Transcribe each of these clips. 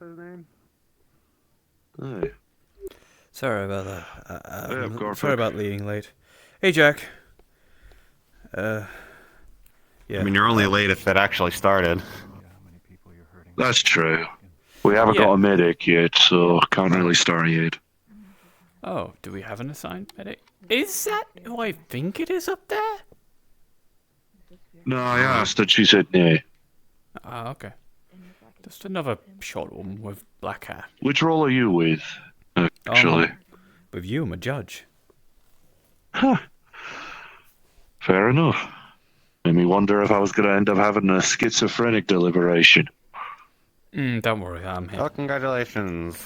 his name? Hey. Sorry about that. Sorry Garfic. about leaving late. Hey, Jack. Yeah. I mean, you're only late if it actually started. That's true. We haven't got a medic yet, so can't really start yet. Oh, do we have an assigned medic? Is that who I think it is up there? No, I asked and she said no. Ah, okay. Just another short woman with black hair. Which role are you with, actually? With you, I'm a judge. Huh. Fair enough. Made me wonder if I was going to end up having a schizophrenic deliberation. Don't worry, I'm here. Oh, congratulations.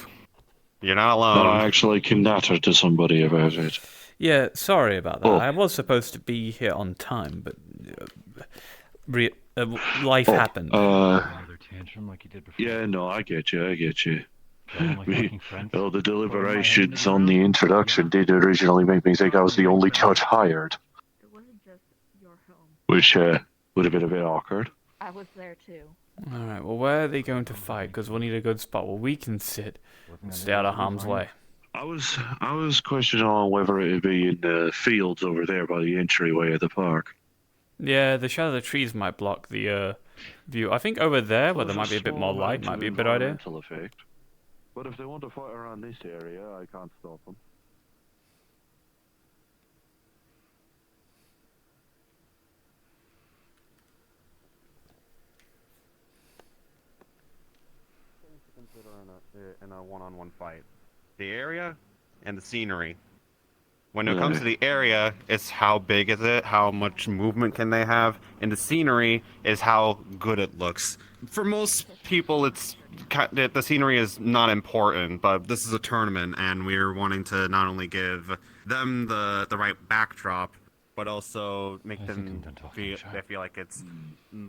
You're not No, alone. I actually can natter to somebody about it. Yeah, sorry about that. Oh. I was supposed to be here on time, but life happened. Yeah, no, I get you. The deliberations on the introduction did originally make me think I was the only judge hired. It wasn't just your home. Which would have been a bit awkward. I was there too. Alright, well, where are they going to fight? Because we'll need a good spot where we can sit and stay out of harm's way. I was questioning on whether it would be in the fields over there by the entryway of the park. Yeah, the shadow of the trees might block the view. I think over there, where there might be a bit more light, might be a good idea. Effect. But if they want to fight around this area, I can't stop them. In a one-on-one fight. The area and the scenery. When it comes to the area, it's how big is it, how much movement can they have, and the scenery is how good it looks. For most people, the scenery is not important, but this is a tournament, and we're wanting to not only give them the right backdrop, but also make them feel like it's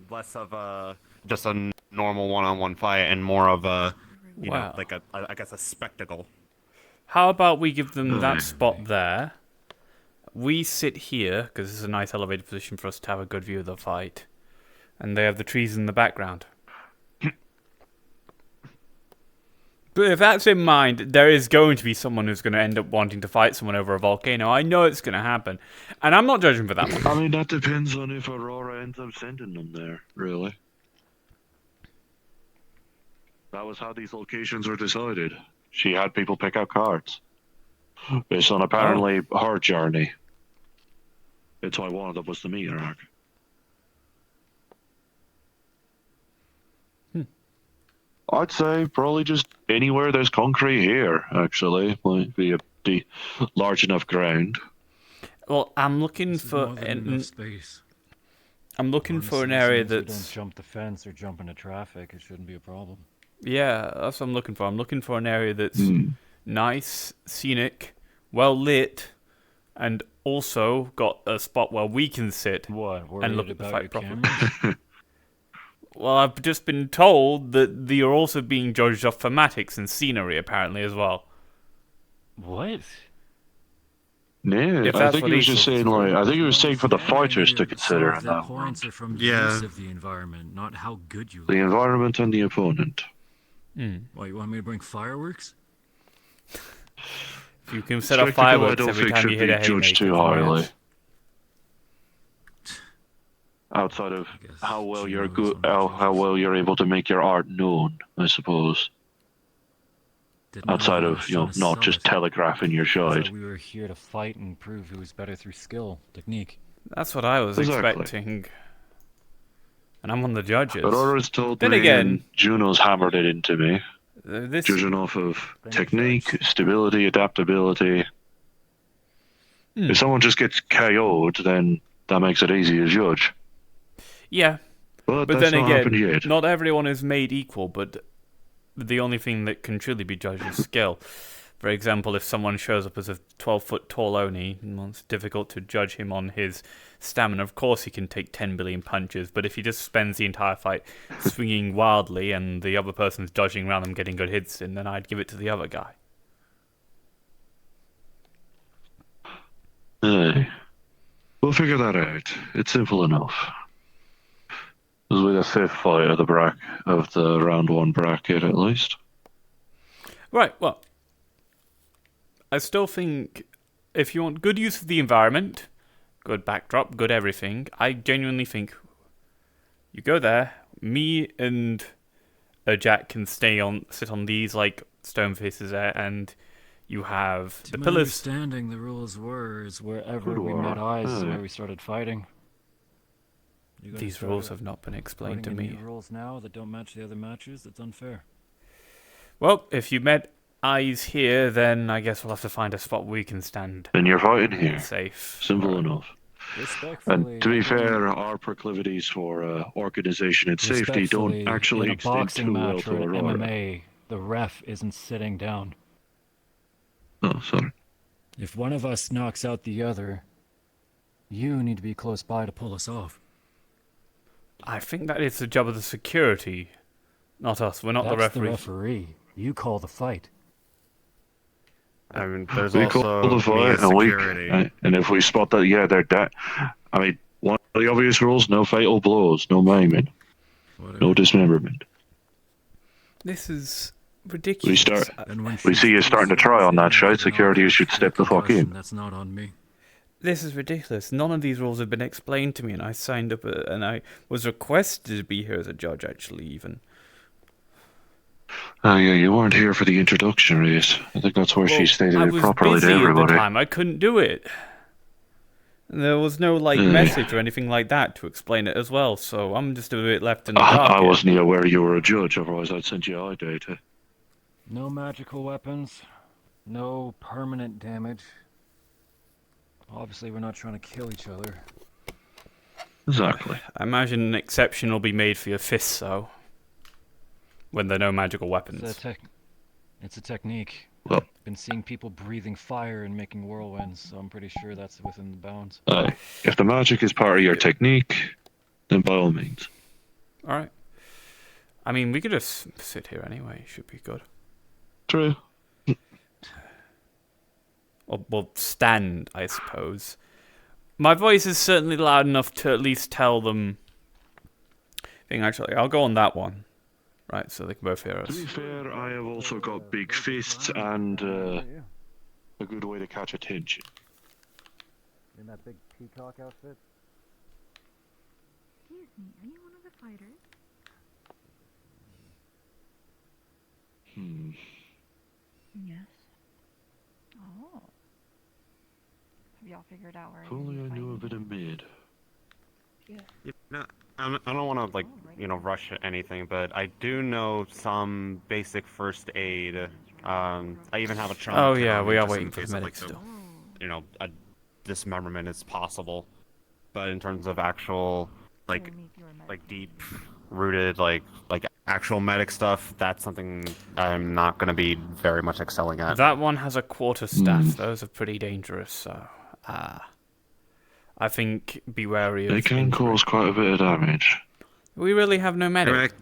less of just a normal one-on-one fight and more of a you know, like I guess a spectacle. How about we give them that spot there? We sit here, because it's a nice elevated position for us to have a good view of the fight. And they have the trees in the background. But if that's in mind, there is going to be someone who's going to end up wanting to fight someone over a volcano. I know it's going to happen. And I'm not judging for that one. I mean, that depends on if Aurora ends up sending them there, really. That was how these locations were decided. She had people pick out cards. Based on apparently her journey. It's why one of them was the meteor arc. I'd say probably just anywhere there's concrete here, actually. Might be a large enough ground. Well, I'm looking for space. I'm looking for an area that's... Don't jump the fence or jump into traffic. It shouldn't be a problem. Yeah, that's what I'm looking for. I'm looking for an area that's nice, scenic, well lit, and also got a spot where we can sit and look at the fight properly. Well, I've just been told that you're also being judged off thematics and scenery, apparently, as well. What? Yeah, I think he was just saying, like, I think he was saying for the fighters to consider in that one. Points are from use of the environment, not how good you look. The environment and the opponent. Why, you want me to bring fireworks? If you can set up fireworks every time you hit a haymaker, too highly. Outside of how well you're how well you're able to make your art known, I suppose. Outside of, not just telegraphing your side. We were here to fight and prove who was better through skill, technique. That's what I was expecting. And I'm on the judges. But Aurora's told me, and Juno's hammered it into me. Judging off of technique, stability, adaptability. If someone just gets KO'd, then that makes it easy to judge. Yeah. But then again, not everyone is made equal, but the only thing that can truly be judged is skill. For example, if someone shows up as a 12-foot tall Oni, it's difficult to judge him on his stamina. Of course he can take 10 billion punches, but if he just spends the entire fight swinging wildly and the other person's dodging around him getting good hits in, then I'd give it to the other guy. We'll figure that out. It's simple enough. This will be the 5th fight of the round 1 bracket, at least. Right, well, I still think if you want good use of the environment, good backdrop, good everything, I genuinely think you go there, me and Jack can sit on these, like, stone faces there, and you have To the my pillars. understanding, the rules were is wherever we met eyes is where we started fighting. You guys These rules have not been explained to putting in me. new rules now that don't match the other matches. It's unfair. Well, if you met eyes here, then I guess we'll have to find a spot where we can stand Then you're fighting here. safe. Simple Alright. enough. Respectfully, And to be in- fair, our proclivities for organization and safety don't respectfully, actually in a extend boxing too well match to or an Aurora. MMA, the ref isn't sitting down. Oh, sorry. If one of us knocks out the other, you need to be close by to pull us off. I think that is the job of the security, not us. We're not That's the referees. referee. You call the fight. I mean, there's We also call the me fight, as and security. and if we spot that, yeah, they're dead. I mean, one of the obvious rules: no fatal blows, no maiming, no dismemberment. This is ridiculous. We see you starting to try on that shite. Security should step the fuck in. That's not on me. This is ridiculous. None of these rules have been explained to me, and I signed up and I was requested to be here as a judge, actually, even. Oh yeah, you weren't here for the introduction, Reese. I think that's where she stated I it was properly busy to at the everybody. time. I couldn't do it. And there was no message or anything like that to explain it as well, so I'm just a bit left in the dark. I here. wasn't even aware you were a judge, otherwise I'd send you eye data. No magical weapons. No permanent damage. Obviously, we're not trying to kill each other. Exactly. I imagine an exception will be made for your fists, though. When there are no magical weapons. It's a technique. Well, Been seeing people breathing fire and making whirlwinds, so I'm pretty sure that's within the bounds. if the magic is part of your technique, then by all means. Alright. I mean, we could just sit here anyway. Should be good. True. Or, well, stand, I suppose. My voice is certainly loud enough to at least tell them... Actually, I'll go on that one. Right, so they can both hear us. To be fair, I have also got big fists and a good way to catch attention. In that big peacock outfit? Excuse me, are you one of the fighters? Yes. Oh. Have y'all figured out where If only I knew a bit of mid. You know, I don't want to rush anything, but I do know some basic first aid. I even have a trauma. Oh kit yeah, on we me are just waiting in for the case of, medics still. Oh. a dismemberment is possible. But in terms of actual, deep rooted, actual medic stuff, that's something I'm not going to be very much excelling at. That one has a quarterstaff. Those are pretty dangerous, so... I think be wary of... They can injury. cause quite a bit of damage. We really have no medic.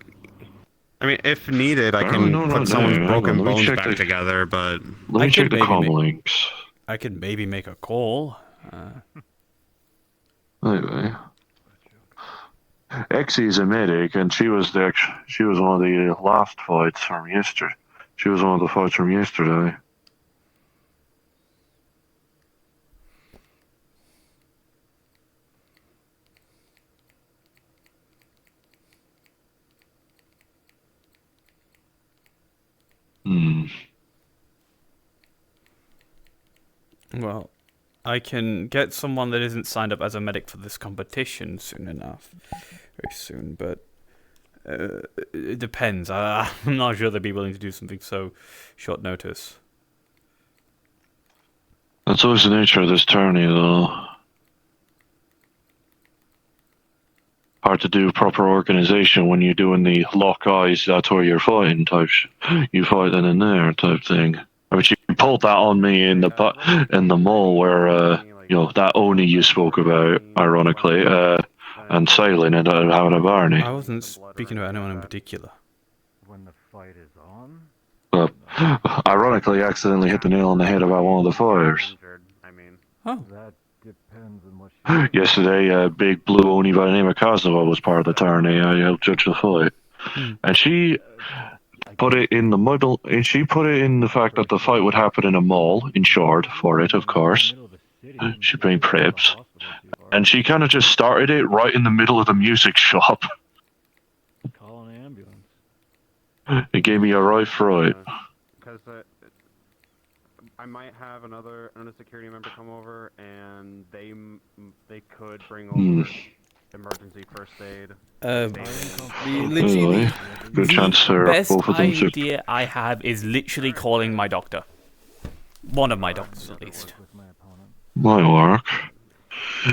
I mean, if needed, I Apparently can not put right someone's now. Hang broken on, let me bones check back together, but... Let me check the comm links. I could maybe make a call. Anyway. Exie's a medic, and she was one of the last fights from yesterday. She was one of the fights from yesterday. Well, I can get someone that isn't signed up as a medic for this competition soon enough. Very soon, but... it depends. I'm not sure they'd be willing to do something so short notice. That's always the nature of this tourney, though. Hard to do proper organization when you're doing the lock eyes, that's where you're fighting type. You fighting in there type thing. I mean, you pulled that on me in the mall where that Oni you spoke about, ironically, and sailing and having a Barney. I wasn't speaking about anyone in particular. When the fight is on? Ironically, accidentally hit the nail on the head about one of the fires. Oh. That depends on what Yesterday, a big blue Oni by the name of Kazuma was part of the tourney. I helped judge the fight. And she put it in the middle, and she put it in the fact that the fight would happen in a mall, in short, for it, of course. She made preps. And she kind of just started it right in the middle of the music shop. Call an ambulance. It gave me a right fright. Because I might have another security member come over, and they could bring over emergency first aid. Anyway, good chance for best both of them to... idea I have is literally calling my doctor. One of my doctors, at least. Might work.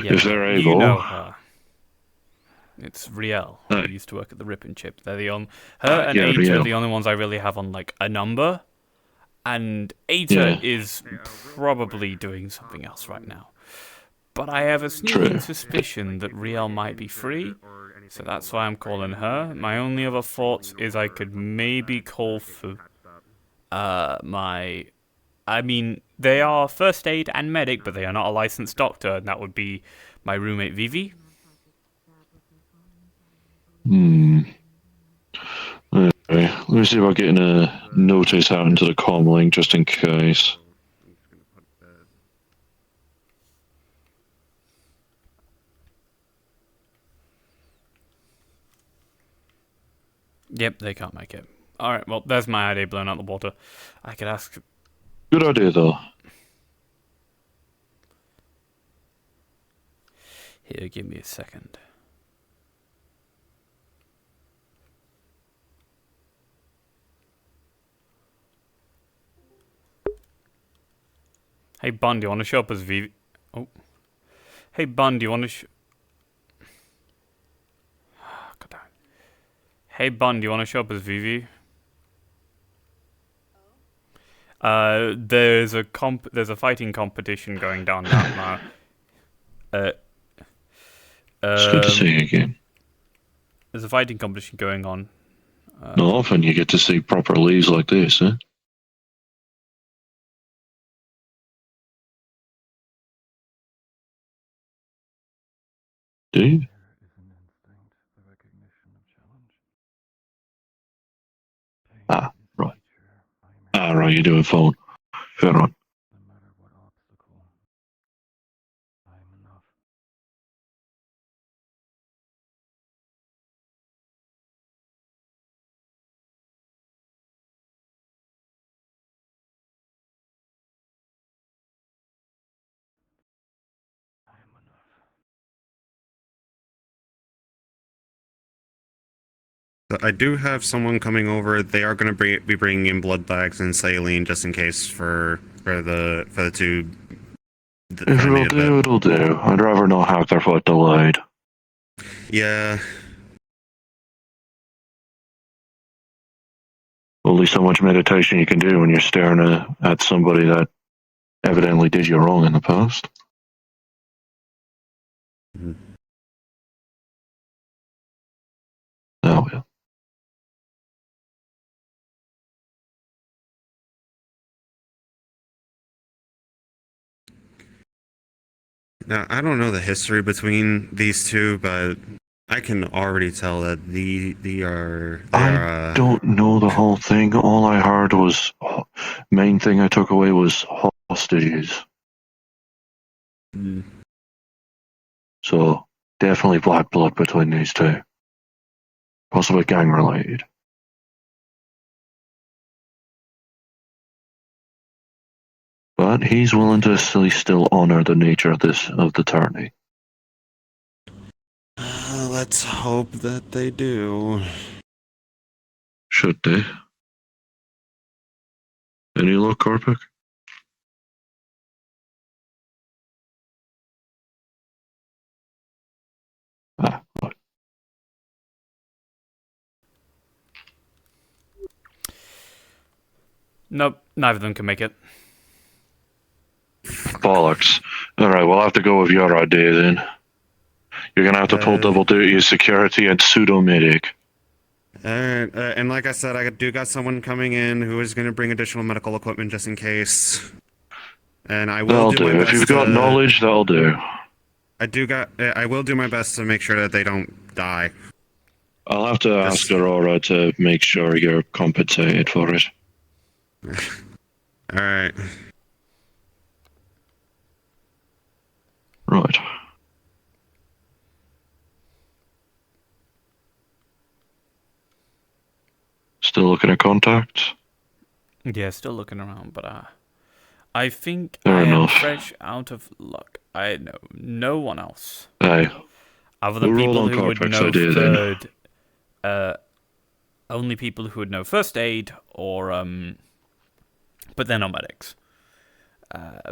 Yeah, If they're able. You know her. It's Riel, who used to work at the Rip and Chip. They're the only... Her and yeah, Aita Riel. are the only ones I really have on, like, a number. And Aita is probably doing something else right now. But I have a sneaking suspicion that Riel might be free, so that's why I'm calling her. My only other thoughts is I could maybe call for I mean, they are first aid and medic, but they are not a licensed doctor, and that would be my roommate Vivi. Okay, let me see about getting a notice out into the comm link just in case. Yep, they can't make it. Alright, well, there's my idea blown out the water. I could ask... Good idea, though. Here, give me a second. Hey, Bun, do you want to show up as Vivi? Oh. Hey, Bun, do you want to God damn it. Hey, Bun, do you want to show up as Vivi? There's a fighting competition going down now. It's good to see you again. There's a fighting competition going on. Not often you get to see proper leaves like this, eh? Do you? Ah, right. Ah, right, you're doing phone. Fair on. I do have someone coming over. They are going to be bringing in blood bags and saline just in case for the two. If it'll do, it'll do. I'd rather not have their foot delayed. Yeah. Only so much meditation you can do when you're staring at somebody that evidently did you wrong in the past. Oh, yeah. Now, I don't know the history between these two, but I can already tell that I don't know the whole thing. All I heard was, main thing I took away was hostages. So, definitely black blood between these two. Possibly gang related. But he's willing to still honor the nature of the tourney. Let's hope that they do. Should they? Any luck, Corpic? Ah, right. Nope, neither of them can make it. Bollocks. Alright, we'll have to go with your idea then. You're gonna have to pull double duty as security and pseudo-medic. And like I said, I do got someone coming in who is going to bring additional medical equipment just in case. And I will do my best. If you've got knowledge, that'll do. I will do my best to make sure that they don't die. I'll have to ask Aurora to make sure you're compensated for it. All right. Right. Still looking at contacts? Yeah, still looking around, but I think Fair I am enough. fresh out of luck. I know no one else. Aye. Other than We'll roll people on who would Carfax know idea then. only people who would know first aid or but they're not medics.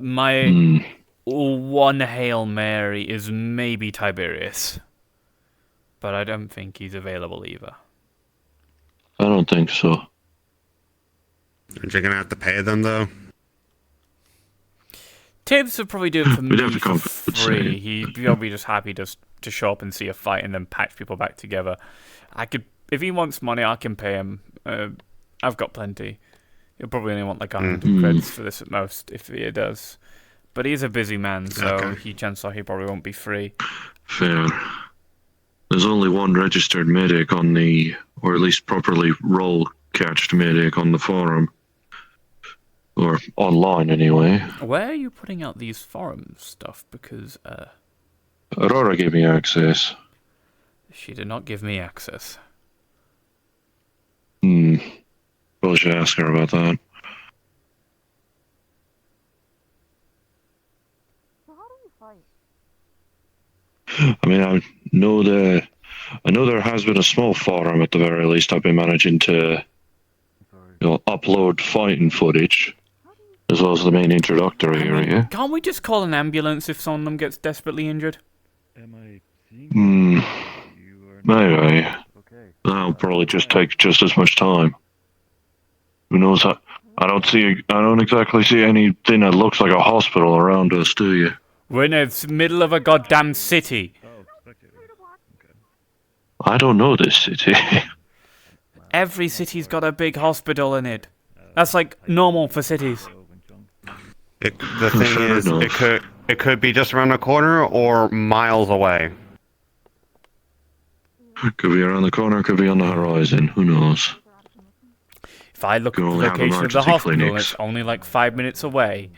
My one Hail Mary is maybe Tiberius, but I don't think he's available either. I don't think so. Aren't you gonna have to pay them though? Tibbs would probably do it for We'd have me to for compensate. free. He'd be just happy to show up and see a fight and then patch people back together. I could, if he wants money, I can pay him. I've got plenty. He'll probably only want like 100 credits for this at most, if he does. But he's a busy man, so chances are he probably won't be free. Fair. There's only one registered medic on the, or at least properly role-catched medic on the forum. Or online, anyway. Where are you putting out these forum stuff? Because, Aurora gave me access. she did not give me access. Probably should ask her about that. So how do you fight? I mean, I know there has been a small forum at the very least. I've been managing to, upload fighting footage, as well as the main introductory area. Can't we just call an ambulance if someone of them gets desperately injured? Maybe. That'll probably just take just as much time. Who knows? I don't exactly see anything that looks like a hospital around us, do you? We're in the middle of a goddamn city. I don't know this city. Every city's got a big hospital in it. That's like normal for cities. The thing Fair is, enough. it could be just around the corner or miles away. Could be around the corner, could be on the horizon. Who knows? If I look at Can the only have location of the emergency hospital and clinics. it's only like 5 minutes away,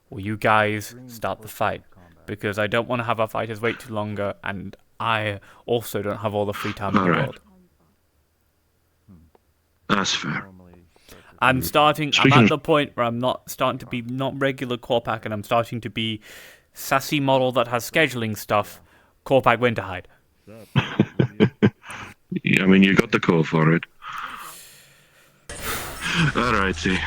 will you guys start the fight? Because I don't want to have our fighters wait too longer, and I also don't have all the free time in the Alright. world. That's fair. I'm at Speaking the point where I'm not starting to be not regular Corpac, and I'm starting to be sassy model that has scheduling stuff, Corpac Winterhide. I mean, you got the call for it. Alrighty.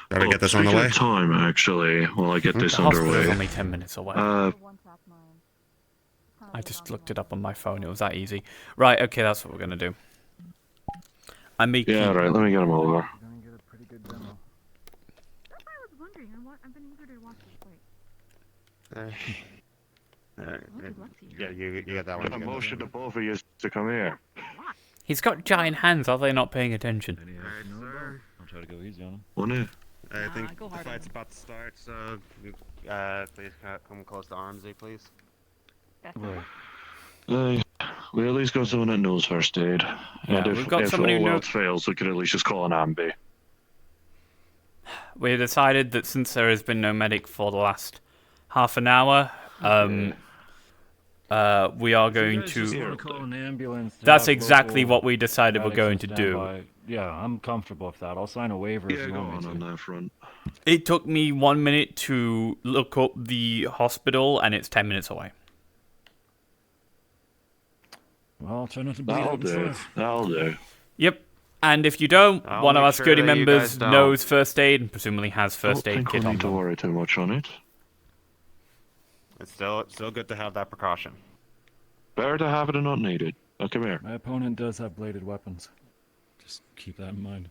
Gotta get this on the Speaking way. of time, actually, while I get this The hospital's underway. only 10 minutes away. I just looked it up on my phone. It was that easy. Right, okay, that's what we're gonna do. I'm making. Yeah, right. Let me get him over. That's why I was wondering. I've been eager to watch this. Wait. Yeah, you get that one. I motion to both of you to come here. He's got giant hands. Are they not paying attention? I'll try to go easy on him. Won't it? I think go the hard fight's on about to start, so please come close to Armsy, please. We at least got someone that knows first aid. Yeah, And we've got if somebody who all knows- else fails, we could at least just call an ambi. We decided that since there has been no medic for the last half an hour, we are going to. Call an ambulance. That's exactly what we decided we're medics going on to do. standby. Yeah, I'm comfortable with that. I'll sign a waiver if Yeah, you go want on me to. that front. It took me 1 minute to look up the hospital, and it's 10 minutes away. Well, I'll try not to bleed That'll out and do. stuff. That'll do. Yep. And if you don't, I'll one of make our sure security that you members guys don't. knows first aid and presumably has first Don't aid think kit we on need to them. worry too much on it. It's still good to have that precaution. Better to have it and not need it. Now come here. My opponent does have bladed weapons. Just keep that in mind.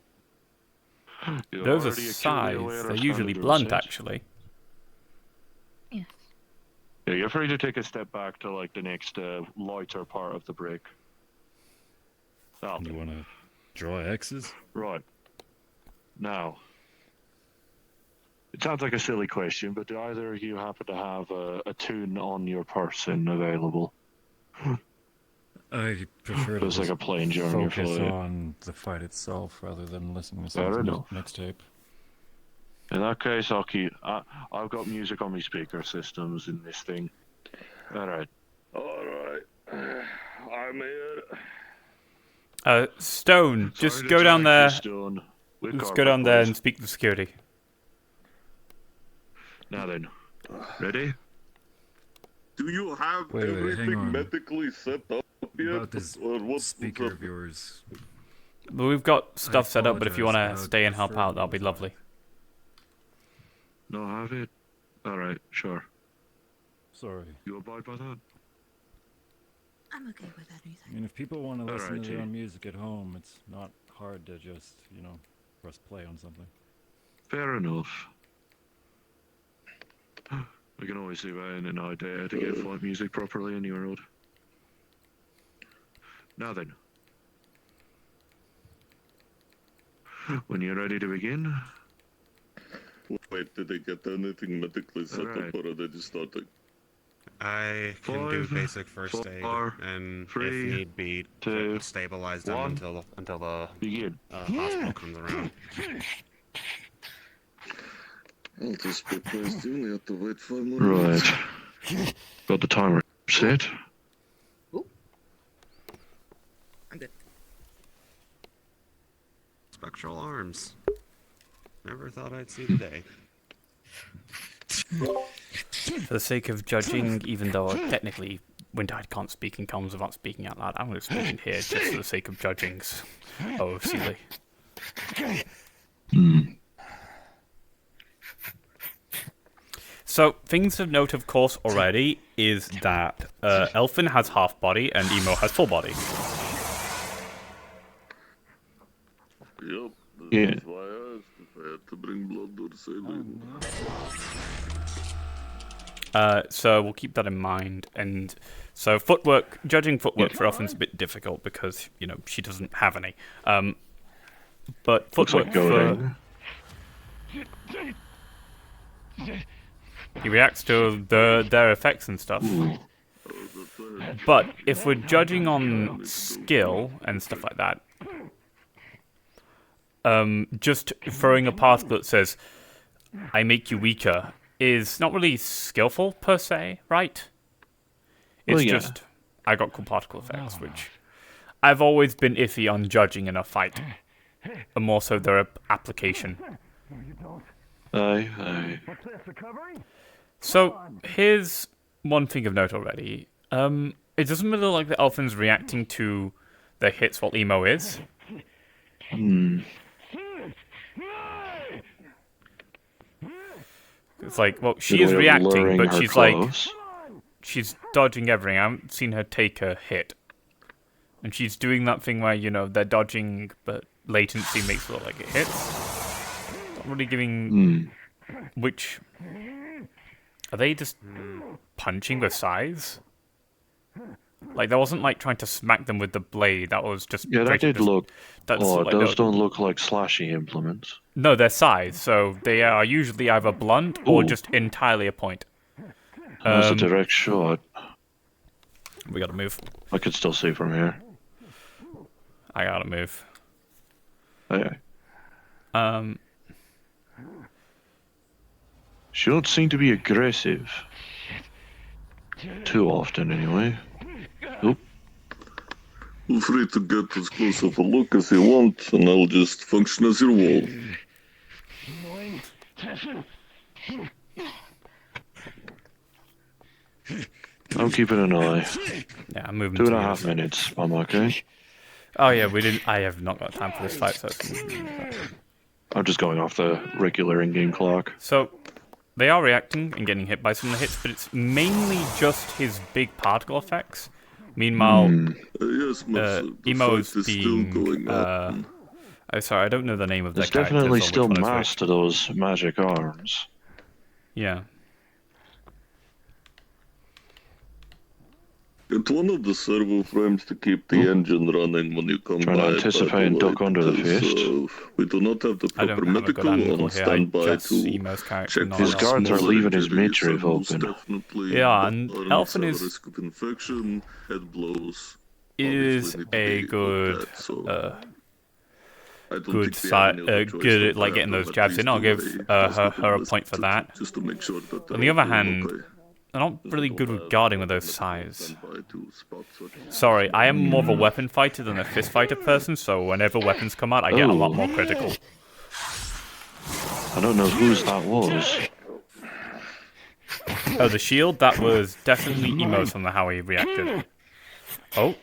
You Those are already accumulated size. away at our They're usually standard blunt, doses. actually. Yes. Yeah, you're free to take a step back to like the next lighter part of the brick. That'll You do. want to draw X's? Right. Now, it sounds like a silly question, but do either of you happen to have a tune on your person available? I prefer to Feels like a plane during your focus flight. on the fight itself rather than listening to Fair something enough. mixtape. In that case, I've got music on my speaker systems in this thing. Alright. Alright. I'm here. Stone, just Sorry to go down drag there. you, Stone. With Just go carpet down there boys. and speak to security. Now then. Ready? Do you have Wait, hang everything on. medically set up yet? About this Or what's speaker up? of yours. But we've got stuff set up, but if you want apologize, to I stay and would help prefer out, that'll be those lovely. No, have it? Alright, sure. Sorry. You abide by that? I'm okay with I anything. mean, if people want to listen Alright, to their T. own music at home, it's not hard to just, press play on something. Fair enough. We can always see by in an idea to get flight music properly in your road. Now then. When you're ready to begin. Wait, did they get anything medically set Alright. up or are they just starting? I can do 5, basic first aid, 4, and 3, if need be, 2, stabilize them 1. until the Begin. hospital comes around. I'll just be placed. You only have to wait 5 more Right. Got the timer set. I'm good. Spectral arms. Never thought I'd see the day. For the sake of judging, even though technically Winterhide can't speak in comms without speaking out loud, I'm going to speak in here just for the sake of judging. Oh, silly. So, things of note, of course, already is that Elfin has half body and Emo has full body. Yep, Yeah. that's why I asked if I had to bring blood or saline. So we'll keep that in mind. And so judging footwork for Elfin's a bit difficult because, she doesn't have any. But Looks footwork like for... going. He reacts to their effects and stuff. But if we're judging on skill and stuff like that, just throwing a particle that says, I make you weaker, is not really skillful per se, right? It's Well, yeah. just, I got cool particle effects, which I've always been iffy on judging in a fight. And more so their application. Aye. So, here's one thing of note already. It doesn't really look like the Elfin's reacting to the hits while Emo is. It's like, well, she Good is way of reacting, luring but her she's close. she's dodging everything. I haven't seen her take a hit. And she's doing that thing where, they're dodging, but latency makes it look like it hits. Not really giving... Which... Are they just punching with size? Like, that wasn't like trying to smack them with the blade. That was just... Yeah, that straight up did just- look that's odd. like, Those don't look like slashy implements. No, they're size, so they are usually either blunt or Ooh. just entirely a point. That's a direct shot. We gotta move. I could still see from here. I gotta move. Aye. She don't seem to be aggressive. Too often, anyway. Oop. Feel free to get as close of a look as you want, and I'll just function as your wall. I'm keeping an eye. Yeah, I'm moving 2.5 minutes. I'm okay. Oh yeah, I have not got time for this fight, so I'm just going off the regular in-game clock. So, they are reacting and getting hit by some of the hits, but it's mainly just his big particle effects. Meanwhile, Yes, the Emo's fight is being... still going on. sorry, I don't know the name of There's their characters. definitely or which still one is mass which. to those magic arms. Yeah. Get one of the servo frames to keep the engine running when you come Trying by. to anticipate and duck under the because, fist. We do not have the I proper don't have a good medical angle on here. I standby just to Emo's character. check not for His else. guards are smaller leaving his injuries, midriff and most open. definitely Yeah, and burns Elfin and is- risk of infection, head blows. is need to a be good, looked at, so I don't good think we have any other choice good at but like to getting have those them at jabs in. least I'll do give a her a hospital point for visit that. just to make sure that On they're the other all doing hand, okay. they're not really good with guarding with those size. By two spots or something. Sorry, I am more of a weapon fighter than a fist fighter person, so whenever weapons come out, I get a lot more critical. I don't know whose that was. Oh, the shield? That was definitely Emo's on how he reacted. Oh.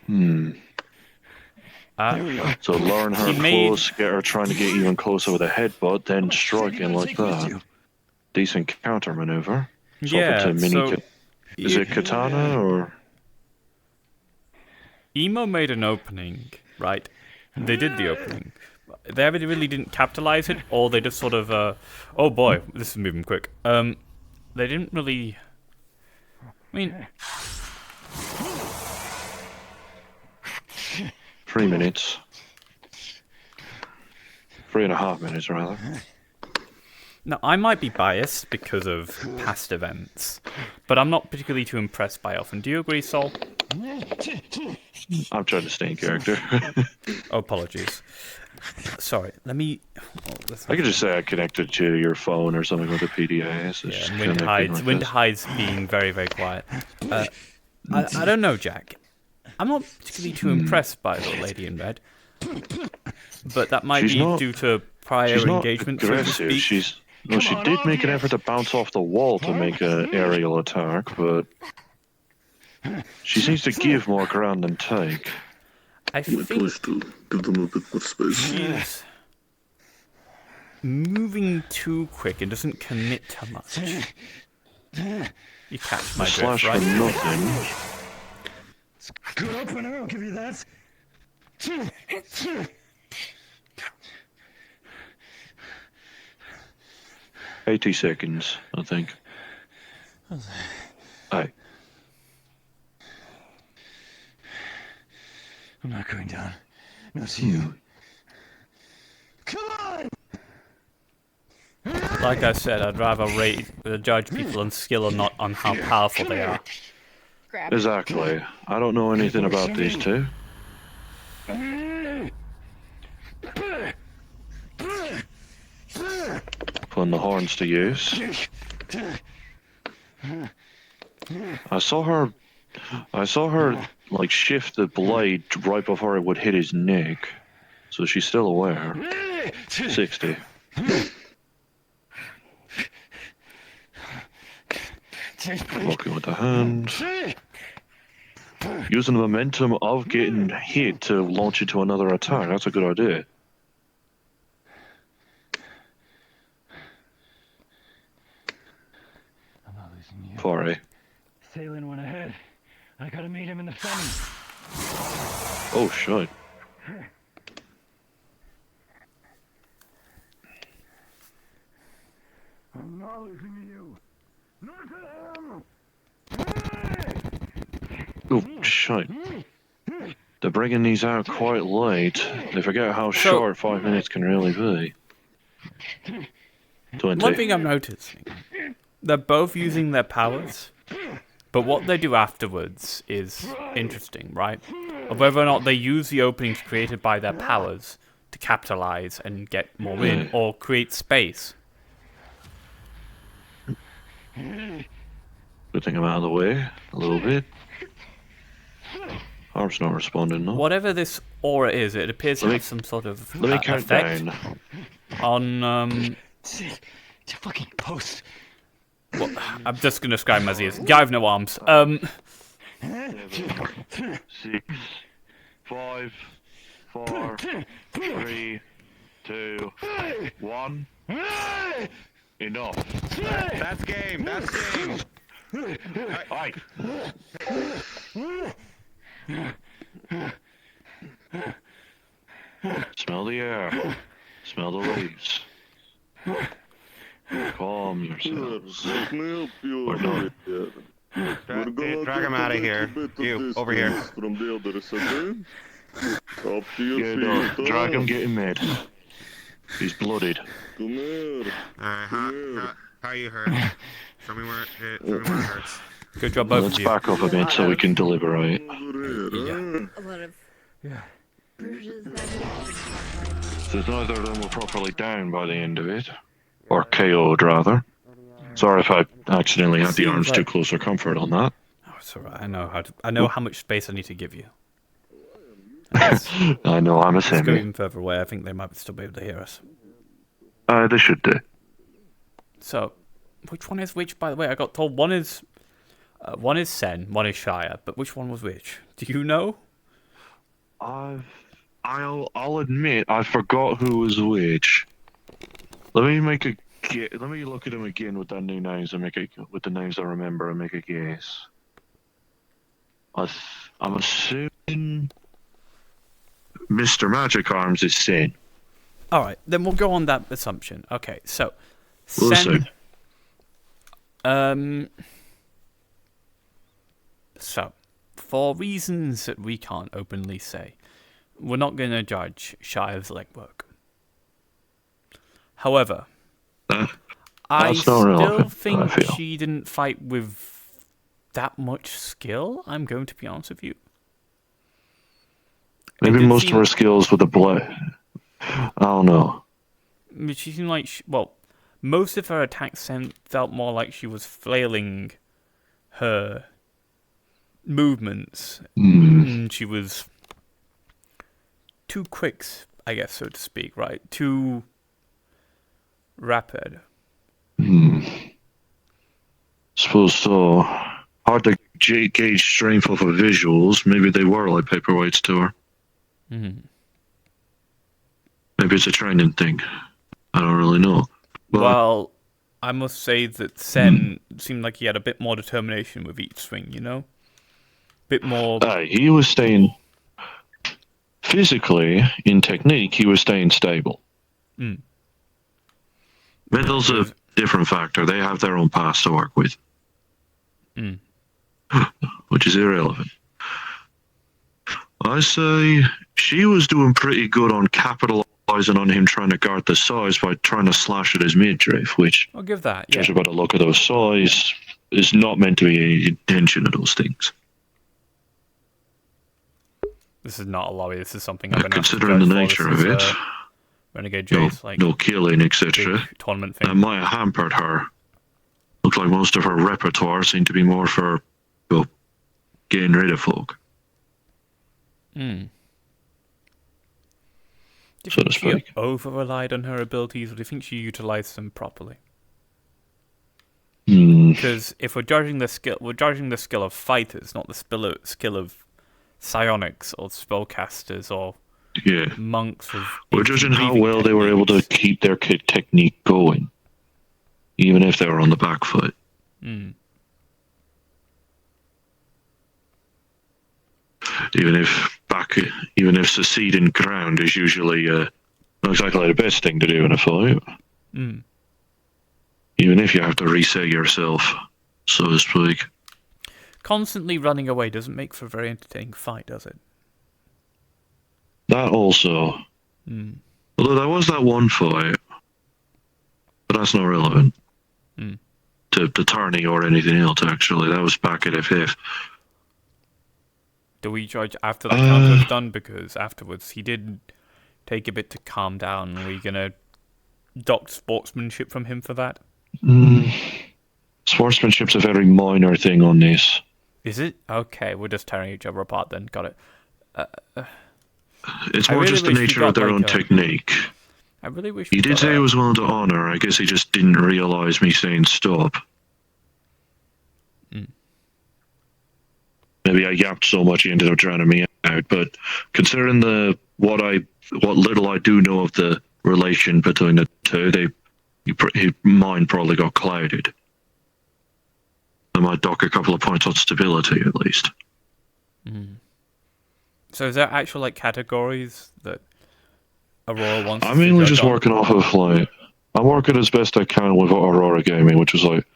So luring her close, get her trying to get even closer with a headbutt, then striking like that. Decent counter maneuver. Yeah, so... Is it katana or... Emo made an opening, right? They did the opening. They ever really didn't capitalize it, or they just sort of, oh boy, this is moving quick. They didn't really... I mean... 3 minutes. 3.5 minutes, rather. Now, I might be biased because of past events, but I'm not particularly too impressed by Elfin. Do you agree, Sol? I'm trying to stay in character. Oh, apologies. Sorry, let me... I could just say I connected to your phone or something with a PDA. So Winterhide's being very, very quiet. I don't know, Jack. I'm not particularly too impressed by the lady in red, but that might be due to prior engagement. She's not aggressive. She did make an effort to bounce off the wall to make an aerial attack, but she seems to give more ground than take. I think to give them a bit more space. She's moving too quick and doesn't commit to much. You catch my drift, right? For nothing. Good opener, I'll give you that. 80 seconds, I think. Aye. I'm not going down. Not you. Come on! Like I said, I'd rather judge people on skill and not on how powerful they are. Exactly. I don't know anything about these two. Putting the horns to use. I saw her like shift the blade right before it would hit his neck. So she's still aware. 60. Walking with the hand. Using the momentum of getting hit to launch into another attack. That's a good idea. I'm not losing you. 40. Sailing went ahead. I gotta meet him in the fence. Oh, shit. I'm not losing you. Not to him. Oh, shit. They're bringing these out quite late. They forget how short 5 minutes can really be. 20. One thing I'm noticing, they're both using their powers, but what they do afterwards is interesting, right? Of whether or not they use the openings created by their powers to capitalize and get more in, or create space. Good thing I'm out of the way a little bit. Arm's not responding, no. Whatever this aura is, it appears to have some sort of effect down. on To fucking post. Well, I'm just gonna describe him as he is. Guy with no arms. 6, 5, 4, 3, 2, 1. Enough. That's game. That's game. Aye. Smell the air. Smell the leaves. Calm yourselves. Let me help you We're done. here. We're gonna Drag him out of here. You, over here. From the others, okay? Up to your Yeah, feet. drag him, get him mid. He's bloodied. Come here. How you hurt? Show me where it hurts. Good job, both Let's of you. back up a bit so we can deliberate. Yeah. A lot of. Yeah. Since neither of them were properly down by the end of it, or KO'd rather. Sorry if I accidentally had the Seems arms too like- close for comfort on that. Oh, it's alright. I know how much space I need to give you. I know, I'm a Let's go semi. even further away. I think they might still be able to hear us. They should do. So, which one is which? By the way, I got told one is Sen, one is Shire. But which one was which? Do you know? I'll admit I forgot who was which. Let me look at them again with their new names and with the names I remember and make a guess. I'm assuming Mr. Magic Arms is Sen. All right, then we'll go on that assumption. Okay, so We'll Sen. see. So, for reasons that we can't openly say, we're not going to judge Shire's legwork. However, I That's not still relevant, I think feel. she didn't fight with that much skill. I'm going to be honest with you. Maybe did most of seem- her skills with the blade. I don't know. She seemed like most of her attacks felt more like she was flailing her movements. And she was too quick, I guess, so to speak, right? Too rapid. Suppose so. Hard to gauge strength off of visuals. Maybe they were like paperweights to her. Mm-hmm. Maybe it's a training thing. I don't really know. But Well, I must say that Sen seemed like he had a bit more determination with each swing, you know? Bit more... he was staying physically, in technique, he was staying stable. Mm. Mental's a different factor. They have their own past to work with. Mm. Which is irrelevant. I say she was doing pretty good on capitalizing on him trying to guard the size by trying to slash at his midriff, which, I'll give that, yeah. judging by the look of those size, is not meant to be any intention of those things. This is not a lobby, this is something I've been asked to Considering the judge for. nature of This it, is, Renegade J's, no killing, etc. big tournament That thing. might have hampered her. Looks like most of her repertoire seemed to be more for, well, getting rid of folk. Mm. Do you So think to she speak. over-relied on her abilities, or do you think she utilized them properly? Hmm. Because if we're judging the skill of fighters, not the skill of psionics or spellcasters or Yeah. monks with. We're ancient judging how breathing well they were able to techniques. keep their technique going, even if they were on the back foot. Mm. Even if succeeding ground is usually not exactly the best thing to do in a fight. Mm. Even if you have to reset yourself, so to speak. Constantly running away doesn't make for a very entertaining fight, does it? That also. Mm. Although there was that one fight, but that's not relevant Mm. to the tourney or anything else. Actually, that was back at FF. Do we judge after the counter was done? Because afterwards he did take a bit to calm down. Are we gonna dock sportsmanship from him for that? Sportsmanship's a very minor thing on this. Is it? Okay, we're just tearing each other apart then. Got it. It's I more really just the wish we nature got, of their like, own a- technique. I really wish He we did got say a- he was willing to honor. I guess he just didn't realize me saying stop. Mm. Maybe I yapped so much he ended up drowning me out. But considering what little I do know of the relation between the two, his mind probably got clouded. I might dock a couple of points on stability at least. So is there actual like categories that Aurora wants? I'm us to mainly judge just on? working off of I'm working as best I can with what Aurora gave me, which was like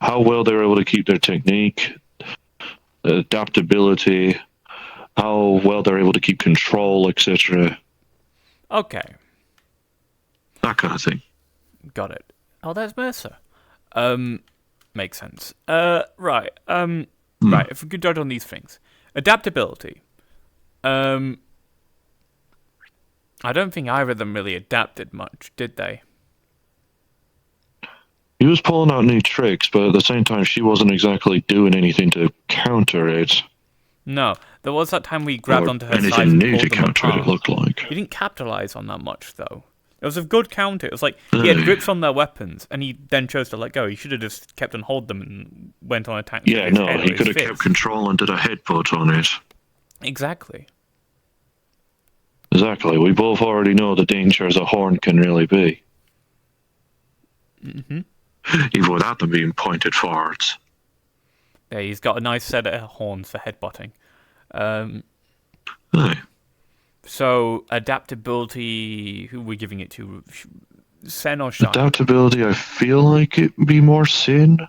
how well they were able to keep their technique, adaptability, how well they're able to keep control, etc. Okay, That kind of thing. got it. Oh, there's Mercer. Makes sense. Right. Right. If we could judge on these things, adaptability. I don't think either of them really adapted much, did they? He was pulling out new tricks, but at the same time, she wasn't exactly doing anything to counter it. No, there was that time we grabbed onto her anything sides and new pulled to them counter apart. it, it looked like. He didn't capitalize on that much, though. It was a good counter. It was like he had grips on their weapons, and he then chose to let go. He should have just kept on hold them and went on attacks. Yeah, no, he could have kept control and did a headbutt on it. Exactly. Exactly. We both already know the dangers a horn can really be. Mm-hmm. Even without them being pointed forwards. Yeah, he's got a nice set of horns for headbutting. Aye. So, adaptability, who are we giving it to? Sen or Shire? Adaptability, I feel like it'd be more Sin.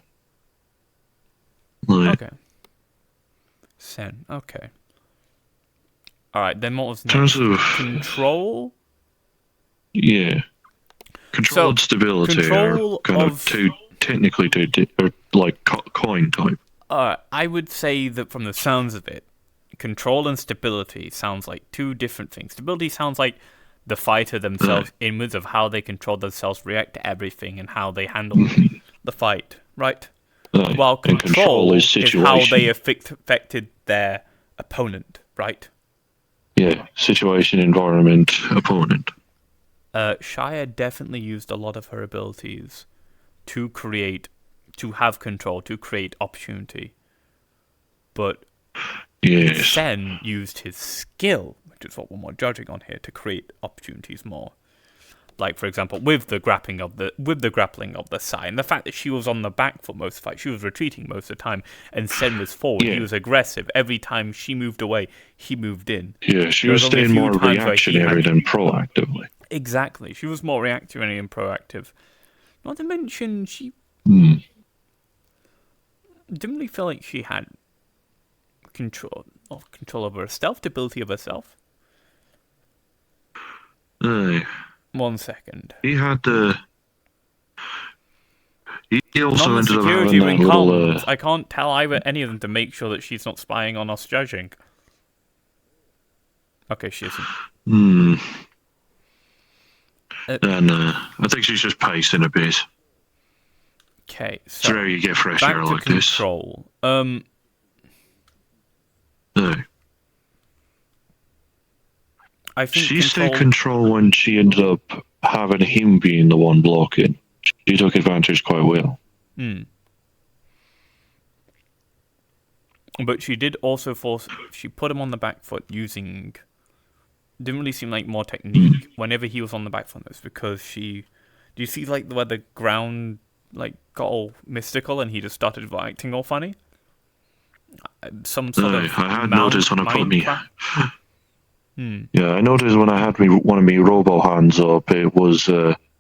Like, Okay. Sen, okay. Alright, then what was in terms next? of... Control? Yeah. Control and stability control are kind of two, technically two, like coin type. I would say that from the sounds of it, control and stability sounds like two different things. Stability sounds like the fighter themselves inwards of how they control themselves, react to everything, and how they handle the fight, right? While control is how they affected their opponent, right? Yeah, situation, environment, opponent. Shire definitely used a lot of her abilities to have control, to create opportunity. But yes. Sen used his skill, which is what we're more judging on here, to create opportunities more. Like, for example, with the grappling of the side, and the fact that she was on the back foot most of the fight, she was retreating most of the time, and Sen was forward. He was aggressive. Every time she moved away, he moved in. Yeah, she was staying more reactionary than proactively. Exactly. She was more reactionary and proactive. Not to mention, she didn't really feel like she had control over her stealth, ability of herself. Aye. 1 second. He had the... He also ended up security having that little... I can't tell either any of them to make sure that she's not spying on us judging. Okay, she isn't. And I think she's just pacing a bit. Okay, so... It's rare you get fresh air like control. this. No. I think she stayed control when she ended up having him being the one blocking. She took advantage quite well. But she did also she put him on the back foot using... Didn't really seem like more technique whenever he was on the back foot. That's because do you see like where the ground like got all mystical and he just started acting all funny? Some sort of I had noticed when I put me... Yeah, I noticed when I had one of me robo hands up, it was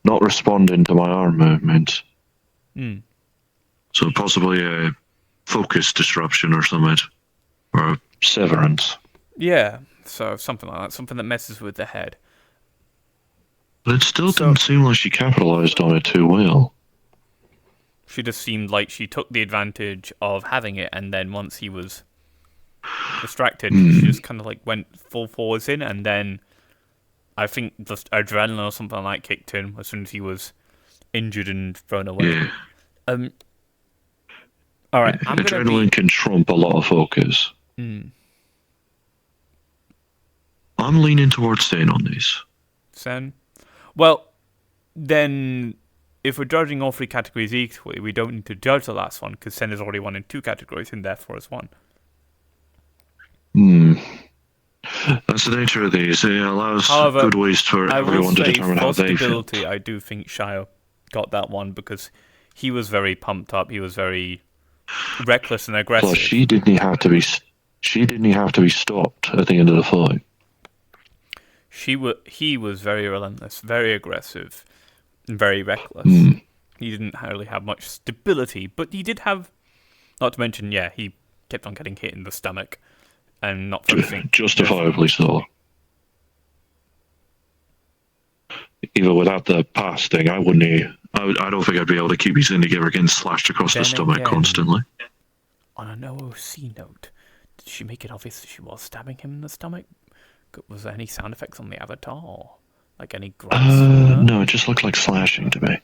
not responding to my arm movements. So possibly a focus disruption or something, or a severance. Yeah, so something like that, something that messes with the head. But it still didn't seem like she capitalized on it too well. She just seemed like she took the advantage of having it, and then once he was distracted, she just kind of like went full forwards in, and then I think just adrenaline or something like that kicked in as soon as he was injured and thrown away. Yeah. All right, adrenaline can trump a lot of focus. I'm leaning towards Sen on this. Sen? Well, then if we're judging all three categories equally, we don't need to judge the last one, because Sen is already won in two categories and therefore is one. That's the nature of these. It allows good ways for everyone to determine how they feel. I do think Shire got that one because he was very pumped up. He was very reckless and aggressive. Plus, she didn't have to be stopped at the end of the fight. He was very relentless, very aggressive, and very reckless. He didn't really have much stability, but he did have, not to mention, he kept on getting hit in the stomach and not focusing. Justifiably so. Even without the pass thing, I wouldn't I don't think I'd be able to keep these in together getting slashed across the stomach constantly. On an OOC note, did she make it obvious that she was stabbing him in the stomach? Was there any sound effects on the avatar? Or, like any grunts? No, it just looked like slashing to me.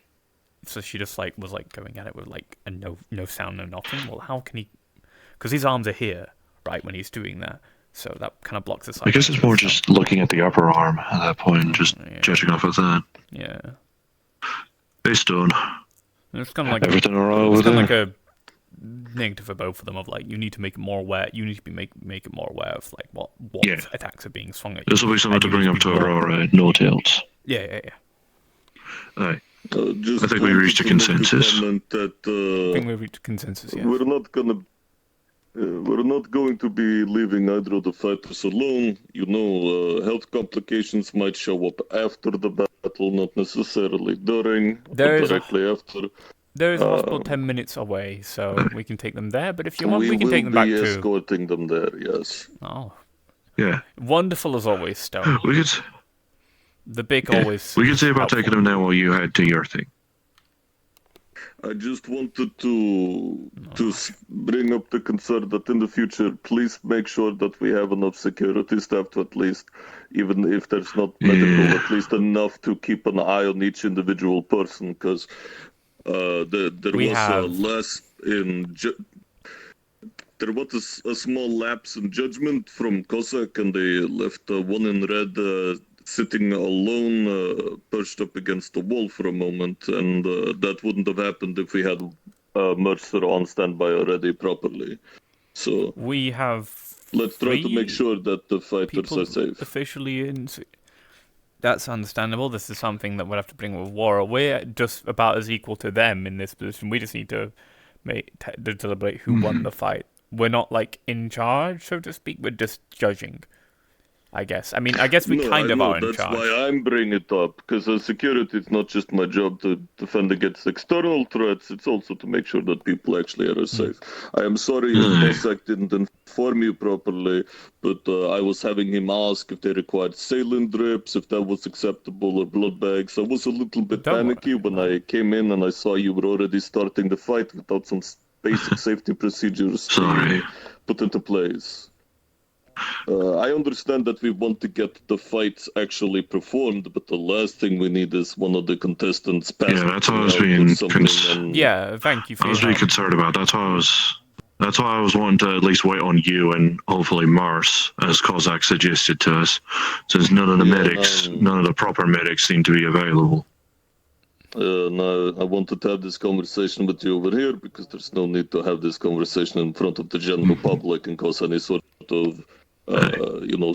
So she just was going at it with a no sound, no nothing. Well, how can he? Because his arms are here, right, when he's doing that. So that kind of blocks the sight. I guess it's more just looking at the upper arm at that point, just judging off of that. Yeah. It's done. It's kind of like everything alright with it. It's kind it. of like a negative for both of them. Of you need to make it more aware. You need to make it more aware of what attacks are being swung at you. This will be something to bring up to Aurora. No tales. Yeah. Aye. I think we reached a consensus. I think we reached a consensus. Yeah. We're not going to be leaving either of the fighters alone. Health complications might show up after the battle, not necessarily during, but directly after. There is a hospital 10 minutes away, so we can take them there. But if you want, we can take them back too. We will be escorting them there. Yes. Oh. Yeah. Wonderful as always, Stone. The big always. We can see about taking them now while you head to your thing. I just wanted to bring up the concern that in the future, please make sure that we have enough security staff to at least, even if there's not medical, at least enough to keep an eye on each individual person, because there was a small lapse in judgment from Cossack, and they left one in red sitting alone, perched up against the wall for a moment, and that wouldn't have happened if we had Mercer on standby already properly. So let's try to make sure that the fighters are safe. Officially in. That's understandable. This is something that we'll have to bring with Aurora. We're just about as equal to them in this position. We just need to deliberate who won the fight. We're not in charge, so to speak. We're just judging. I guess. I guess we are in charge. That's why I'm bringing it up, because as security, it's not just my job to defend against external threats, it's also to make sure that people actually are safe. I am sorry if Cossack didn't inform you properly, but I was having him ask if they required saline drips, if that was acceptable, or blood bags. I was a little bit panicky when I came in and I saw you were already starting the fight without some basic safety procedures put into place. I understand that we want to get the fights actually performed, but the last thing we need is one of the contestants passing. Yeah, that's what I was being thank you for I was being concerned about. That's why I was wanting to at least wait on you and hopefully Mars, as Kozak suggested to us, since none of the proper medics seem to be available. No, I wanted to have this conversation with you over here because there's no need to have this conversation in front of the general public and cause any sort of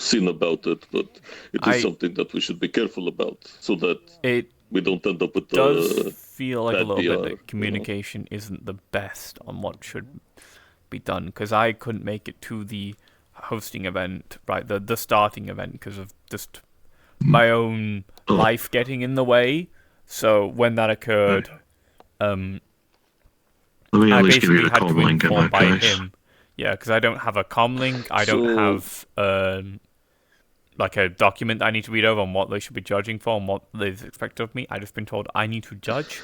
scene about it. But it is something that we should be careful about, so that we don't end up with does feel like a little bit that communication isn't the best on what should be done, because I couldn't make it to the hosting event, right, the starting event, because of just my own life getting in the way. So when that occurred, let me at least give you the comm link in that case. Yeah, because I don't have a comm link. I don't have a document that I need to read over on what they should be judging for and what they expect of me. I've just been told I need to judge.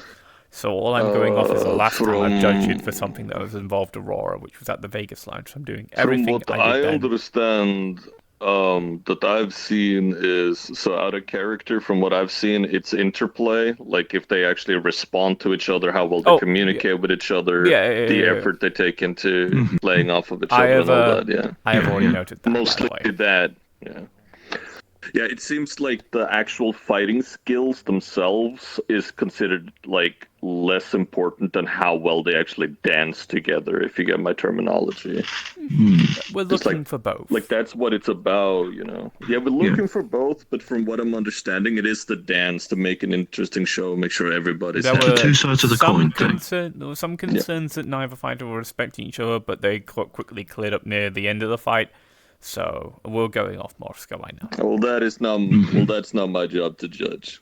So all I'm going off is the last time I've judged it for something that was involved Aurora, which was at the Vegas lounge. So I'm doing everything from what I understand. That I've seen is, so out of character, from what I've seen, it's interplay, like if they actually respond to each other, how well they communicate with each other, the effort they take into playing off of each other and all that, I have already noted that. Mostly that, Yeah, it seems like the actual fighting skills themselves is considered less important than how well they actually dance together, if you get my terminology. We're looking for both. That's what it's about, Yeah, we're looking for both, but from what I'm understanding, it is the dance to make an interesting show, make sure everybody's happy. The two sides of the coin thing. There were some concerns that neither fighter were respecting each other, but they quickly cleared up near the end of the fight. So we're going off Moscow right now. Well, that's not my job to judge.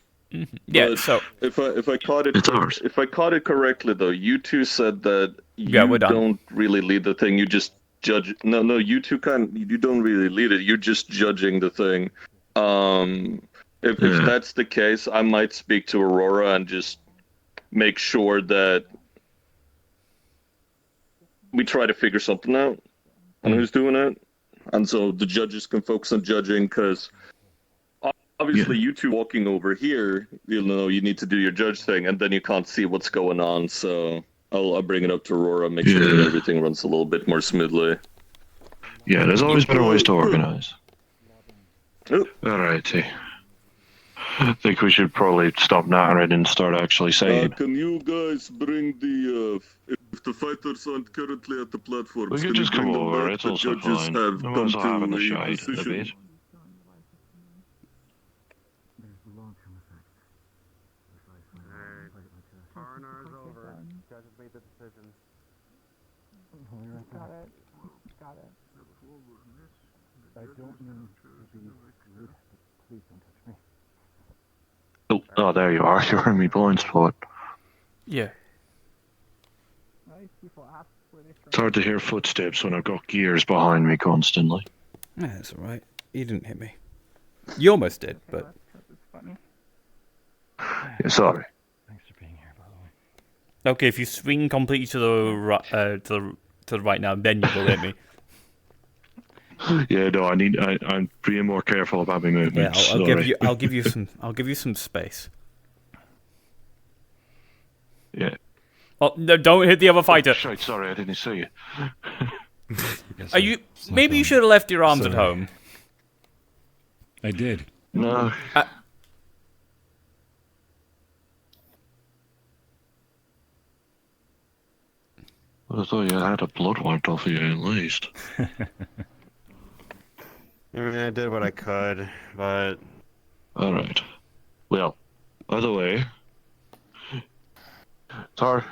Yeah. But so if I caught it, if I caught it correctly, though, you two said that we're done. Don't really lead the thing. You just judge. No, you two you don't really lead it. You're just judging the thing. If that's the case, I might speak to Aurora and just make sure that we try to figure something out on who's doing it, and so the judges can focus on judging, because obviously you two walking over here, you know, you need to do your judge thing, and then you can't see what's going on, so I'll bring it up to Aurora, make sure that everything runs a little bit more smoothly. Yeah, there's always better ways to organize. Alrighty. I think we should probably stop nattering and start actually saying. Can you guys bring the if the fighters aren't currently at the platforms, We could just come over, it's also fine. Have We might come as well have in the to a shite a decision. bit. R&R's over. Judges made the decision. Got it. Got it. I don't mean to be rude, but please don't touch me. Oh, there you are. You're in my blind spot. Yeah. It's hard to hear footsteps when I've got gears behind me constantly. Yeah, that's alright. You didn't hit me. You almost did, but... Yeah, sorry. Thanks for being here, by the way. Okay, if you swing completely to the right now, then you will hit me. Yeah, no, I'm being more careful about my Yeah, movements. I'll give you some space. Yeah. Oh no! Don't hit the other fighter. Shite, sorry, I didn't see you. Are you? Maybe you should have left your arms at home. I did. No. I thought you had a blood wiped off of you at least. I mean, I did what I could, but... Alright. Well, by the way,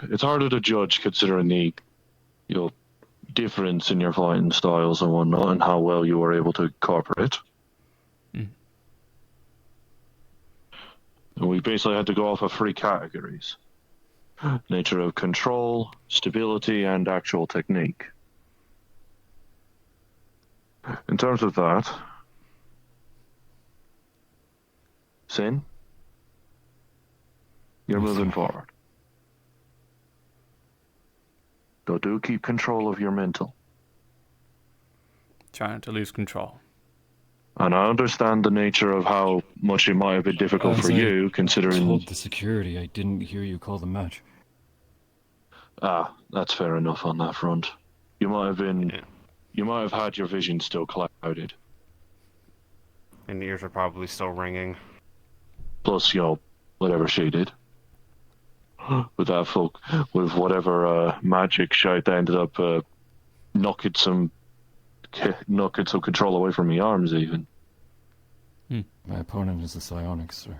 it's harder to judge considering the, difference in your fighting styles and whatnot, and how well you were able to incorporate. And we basically had to go off of 3 categories. Nature of control, stability, and actual technique. In terms of that, Sin, you're moving forward. So do keep control of your mental. Trying to lose control. And I understand the nature of how much it might have been difficult for you, considering... I told the security I didn't hear you call the match. Ah, that's fair enough on that front. You might have been... Yeah. You might have had your vision still clouded. And ears are probably still ringing. Plus, whatever she did. With that with whatever magic shite that ended up knocking some control away from my arms even. My opponent is a psionics, sir.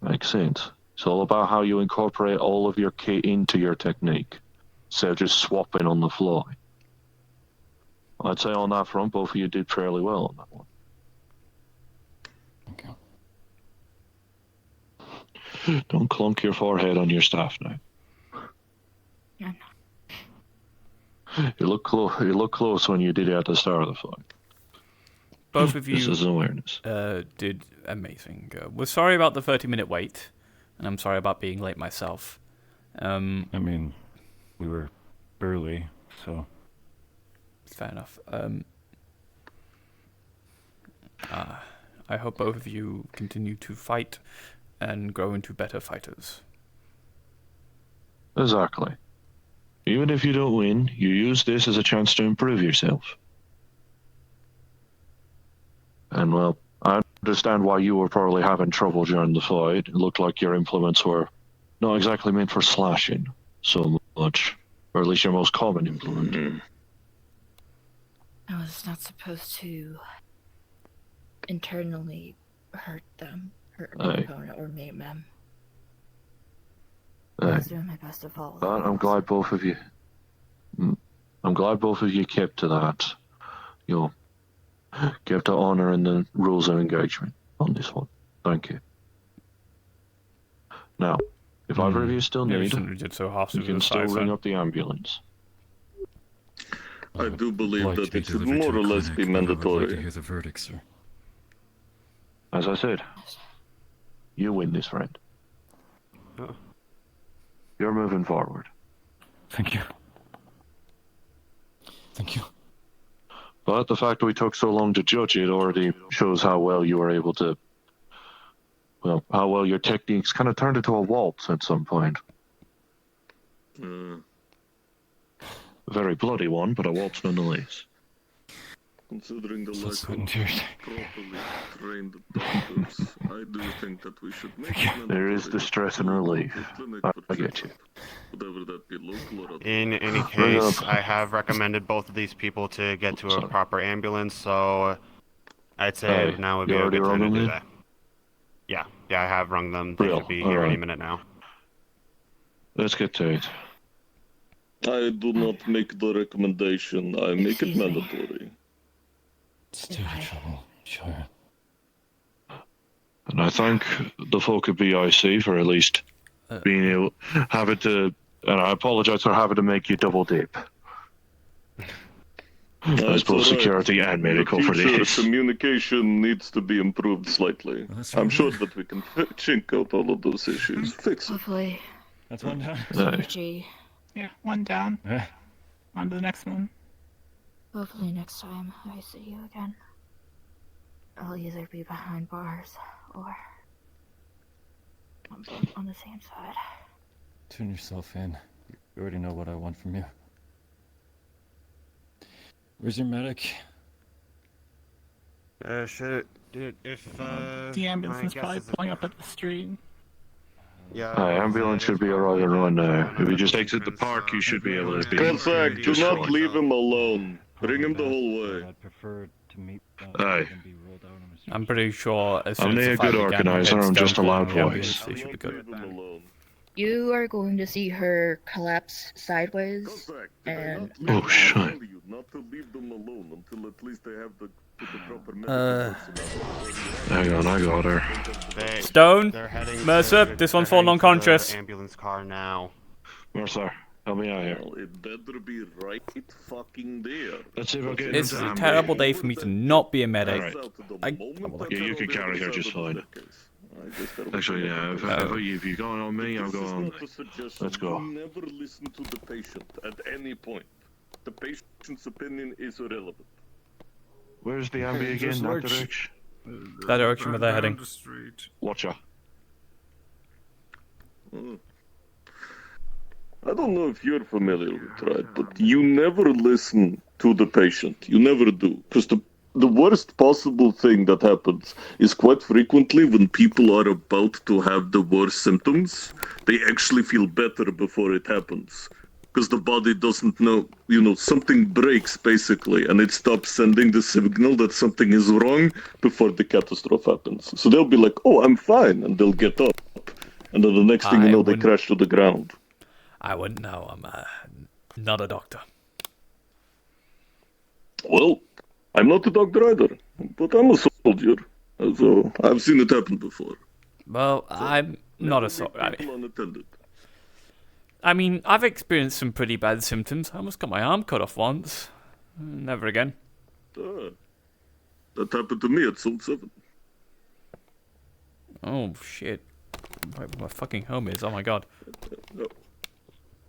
Makes sense. It's all about how you incorporate all of your kit into your technique, instead of just swapping on the fly. I'd say on that front, both of you did fairly well on that one. Okay. Don't clunk your forehead on your staff now. Yeah, You look close when you did it at the start of the fight. Both of you This is awareness. did amazing. We're sorry about the 30-minute wait, and I'm sorry about being late myself. I mean, we were early, so... Fair enough. I hope both of you continue to fight and grow into better fighters. Exactly. Even if you don't win, you use this as a chance to improve yourself. And well, I understand why you were probably having trouble during the fight. It looked like your implements were not exactly meant for slashing so much, or at least your most common implement. I was not supposed to internally hurt my opponent or maim them. I was doing my best to follow. But I'm glad both of you. I'm glad both of you kept to that. Kept to honor in the rules of engagement on this one. Thank you. Now, if either of you still need, you can still ring up the ambulance. I do believe that it should more or less be mandatory. I would like to hear the verdict, sir. As I said, you win this, friend. Oh. You're moving forward. Thank you. Thank you. But the fact that we took so long to judge it already shows how well you were able to. Well, how well your techniques kind of turned into a waltz at some point. A very bloody one, but a waltz nonetheless. Considering the So lack sweat and of tears. properly trained doctors, I do think that we should make There is the stress and relief. I get you. whatever that be, local or other. In any Bring case, up. I have recommended both of these people to get to a Sorry. proper ambulance, so I'd say Hey, now would you be a already good time to rung do them that. Yeah, I have rung them. They Real, should be here any alright. minute now. Let's get to it. I do not make the recommendation, I make it Excuse me. mandatory. It's too much trouble. Sure. And I thank the folk at BIC for at least being able having to, and I apologize for having to make you double dip. As both security and medical for this. Communication needs to be improved slightly. That's I'm right. sure that we can chink out all of those issues. Fix it. Hopefully, That's one time. Sergi. Yeah, one down. Eh, On to the next one. Hopefully next time I see you again, I'll either be behind bars or on the same side. Turn yourself in. You already know what I want from you. Where's your medic? Dude, if The ambulance is probably pulling up at the street. Yeah. Ambulance should be alright and run now. If you just exit the park, you should be able to be. Gonzag, do just not fine. leave him alone. Bring him the whole way. I'd prefer to meet Aye. than be rolled out on a I'm pretty sure as soon I'm as near the fight a good began, organizer, I'm Headstone just a loud called the voice. ambulance, They should be good. Leave him alone. You are going to see her collapse sideways. Gonzag, And- did I not Oh, shit. tell you not to leave them alone until at least they have the proper medical personnel. Hang on, I got her. Stone, They're heading Mercer, to, this they're one's fallen heading to the unconscious. ambulance car now. Mercer, help me out here. Well, it better be right fucking there. Let's see if I get It's into a Amber. terrible day for me to not be a medic. Alright. Yeah, you can carry her just fine. Actually, yeah, if you're going on me, I'm going. Let's go. Never listen to the patient at any point. The patient's opinion is irrelevant. Where's the ambi again? Just That lurch. direction? That direction where they're heading. Watch her. I don't know if you're familiar with Ride, but you never listen to the patient. You never do. Because the worst possible thing that happens is quite frequently when people are about to have the worst symptoms, they actually feel better before it happens. Because the body doesn't know, something breaks basically, and it stops sending the signal that something is wrong before the catastrophe happens. So they'll be like, oh, I'm fine, and they'll get up. And then the next thing you know, they crash to the ground. I wouldn't know. I'm not a doctor. Well, I'm not a doctor either, but I'm a soldier. So I've seen it happen before. Well, I'm not a soldier. People unattended. I mean, I've experienced some pretty bad symptoms. I almost got my arm cut off once. Never again. That happened to me at Zone 7. Oh, shit. Where my fucking home is. Oh, my God.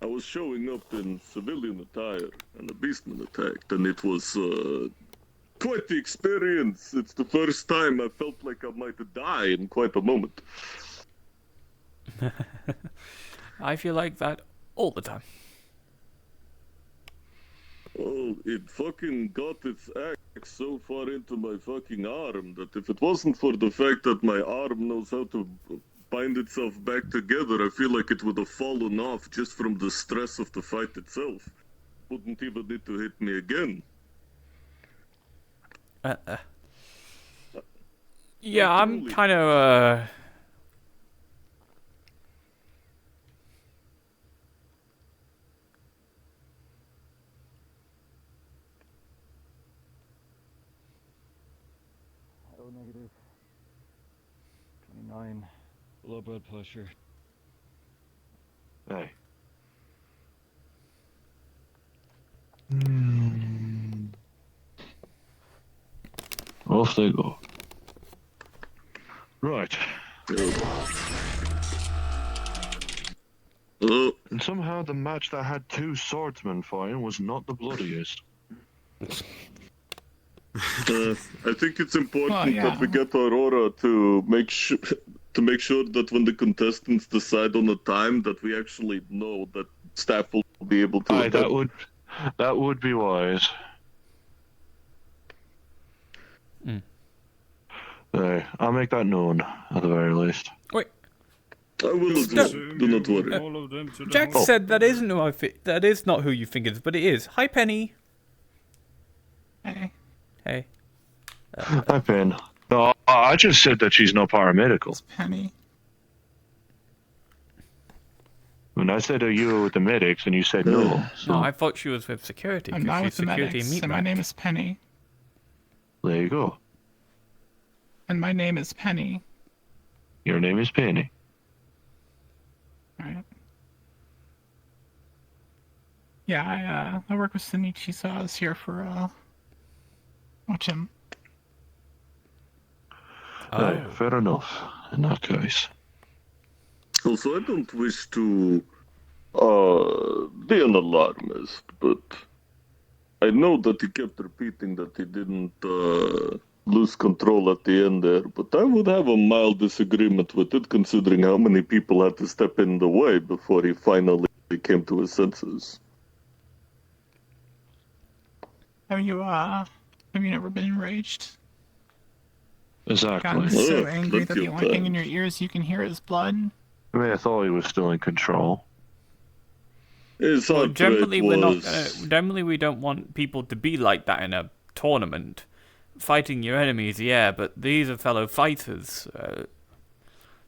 I was showing up in civilian attire, and a beastman attacked, and it was quite the experience. It's the first time I felt like I might die in quite a moment. I feel like that all the time. Oh, it fucking got its axe so far into my fucking arm that if it wasn't for the fact that my arm knows how to bind itself back together, I feel like it would have fallen off just from the stress of the fight itself. Wouldn't even need to hit me again. Yeah, I'm kind of, O negative. 29. Low blood pressure. Hey. Off they go. Right. And somehow the match that had 2 swordsmen fighting was not the bloodiest. I think it's important that we get Aurora to make sure that when the contestants decide on a time, that we actually know that staff will be able to. Aye, that would be wise. I'll make that known at the very least. Wait. I will as well. Do not worry. Jack said that isn't who that is not who you think it is, but it is. Hi, Penny. Hey. Hey. Hi, Pen. No, I just said that she's not paramedical. It's Penny. When I said, are you with the medics, and you said no. So. No, I thought she was with security. I'm not with the security medics, and my name is Penny. There you go. And my name is Penny. Your name is Penny. Right. Yeah, I work with Shinichi, so I was here for watch him. Fair enough. In that case. Also, I don't wish to be an alarmist, but I know that he kept repeating that he didn't lose control at the end there, but I would have a mild disagreement with it, considering how many people had to step in the way before he finally came to his senses. Have you never been enraged? Exactly. Gotten so angry that the only thing in your ears you can hear is blood? I mean, I thought he was still in control. Well, generally, generally, we don't want people to be like that in a tournament. Fighting your enemies, yeah, but these are fellow fighters.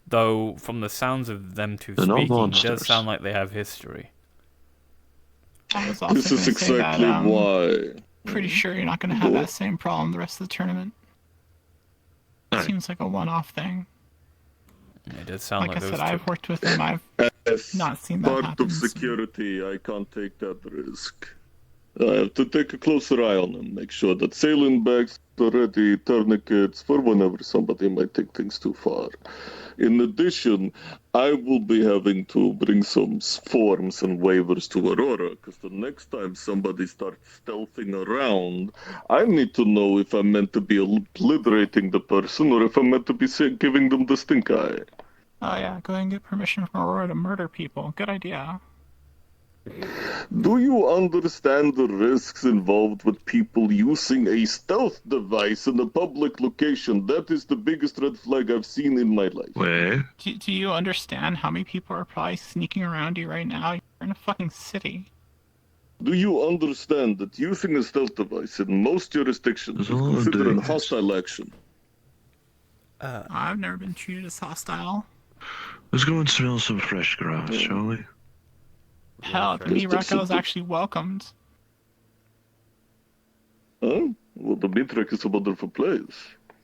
Though, from the sounds of them two speaking, it does sound like they have history. This is exactly why. Pretty sure you're not going to have that same problem the rest of the tournament. It seems like a one-off thing. It does sound like I said, I've worked with them. I've not seen that part happen. of security, I can't take that risk. I have to take a closer eye on them, make sure that sailing bags are ready, tourniquets, for whenever somebody might take things too far. In addition, I will be having to bring some forms and waivers to Aurora, because the next time somebody starts stealthing around, I need to know if I'm meant to be obliterating the person or if I'm meant to be giving them the stink eye. Oh yeah, go ahead and get permission from Aurora to murder people. Good idea. Do you understand the risks involved with people using a stealth device in a public location? That is the biggest red flag I've seen in my life. Wait. Do you understand how many people are probably sneaking around you right now? You're in a fucking city. Do you understand that using a stealth device in most jurisdictions is considered a hostile action? I've never been treated as hostile. Let's go and smell some fresh grass, shall we? Hell, at the meat rack I was actually welcomed. Oh, well, the meat rack is a wonderful place.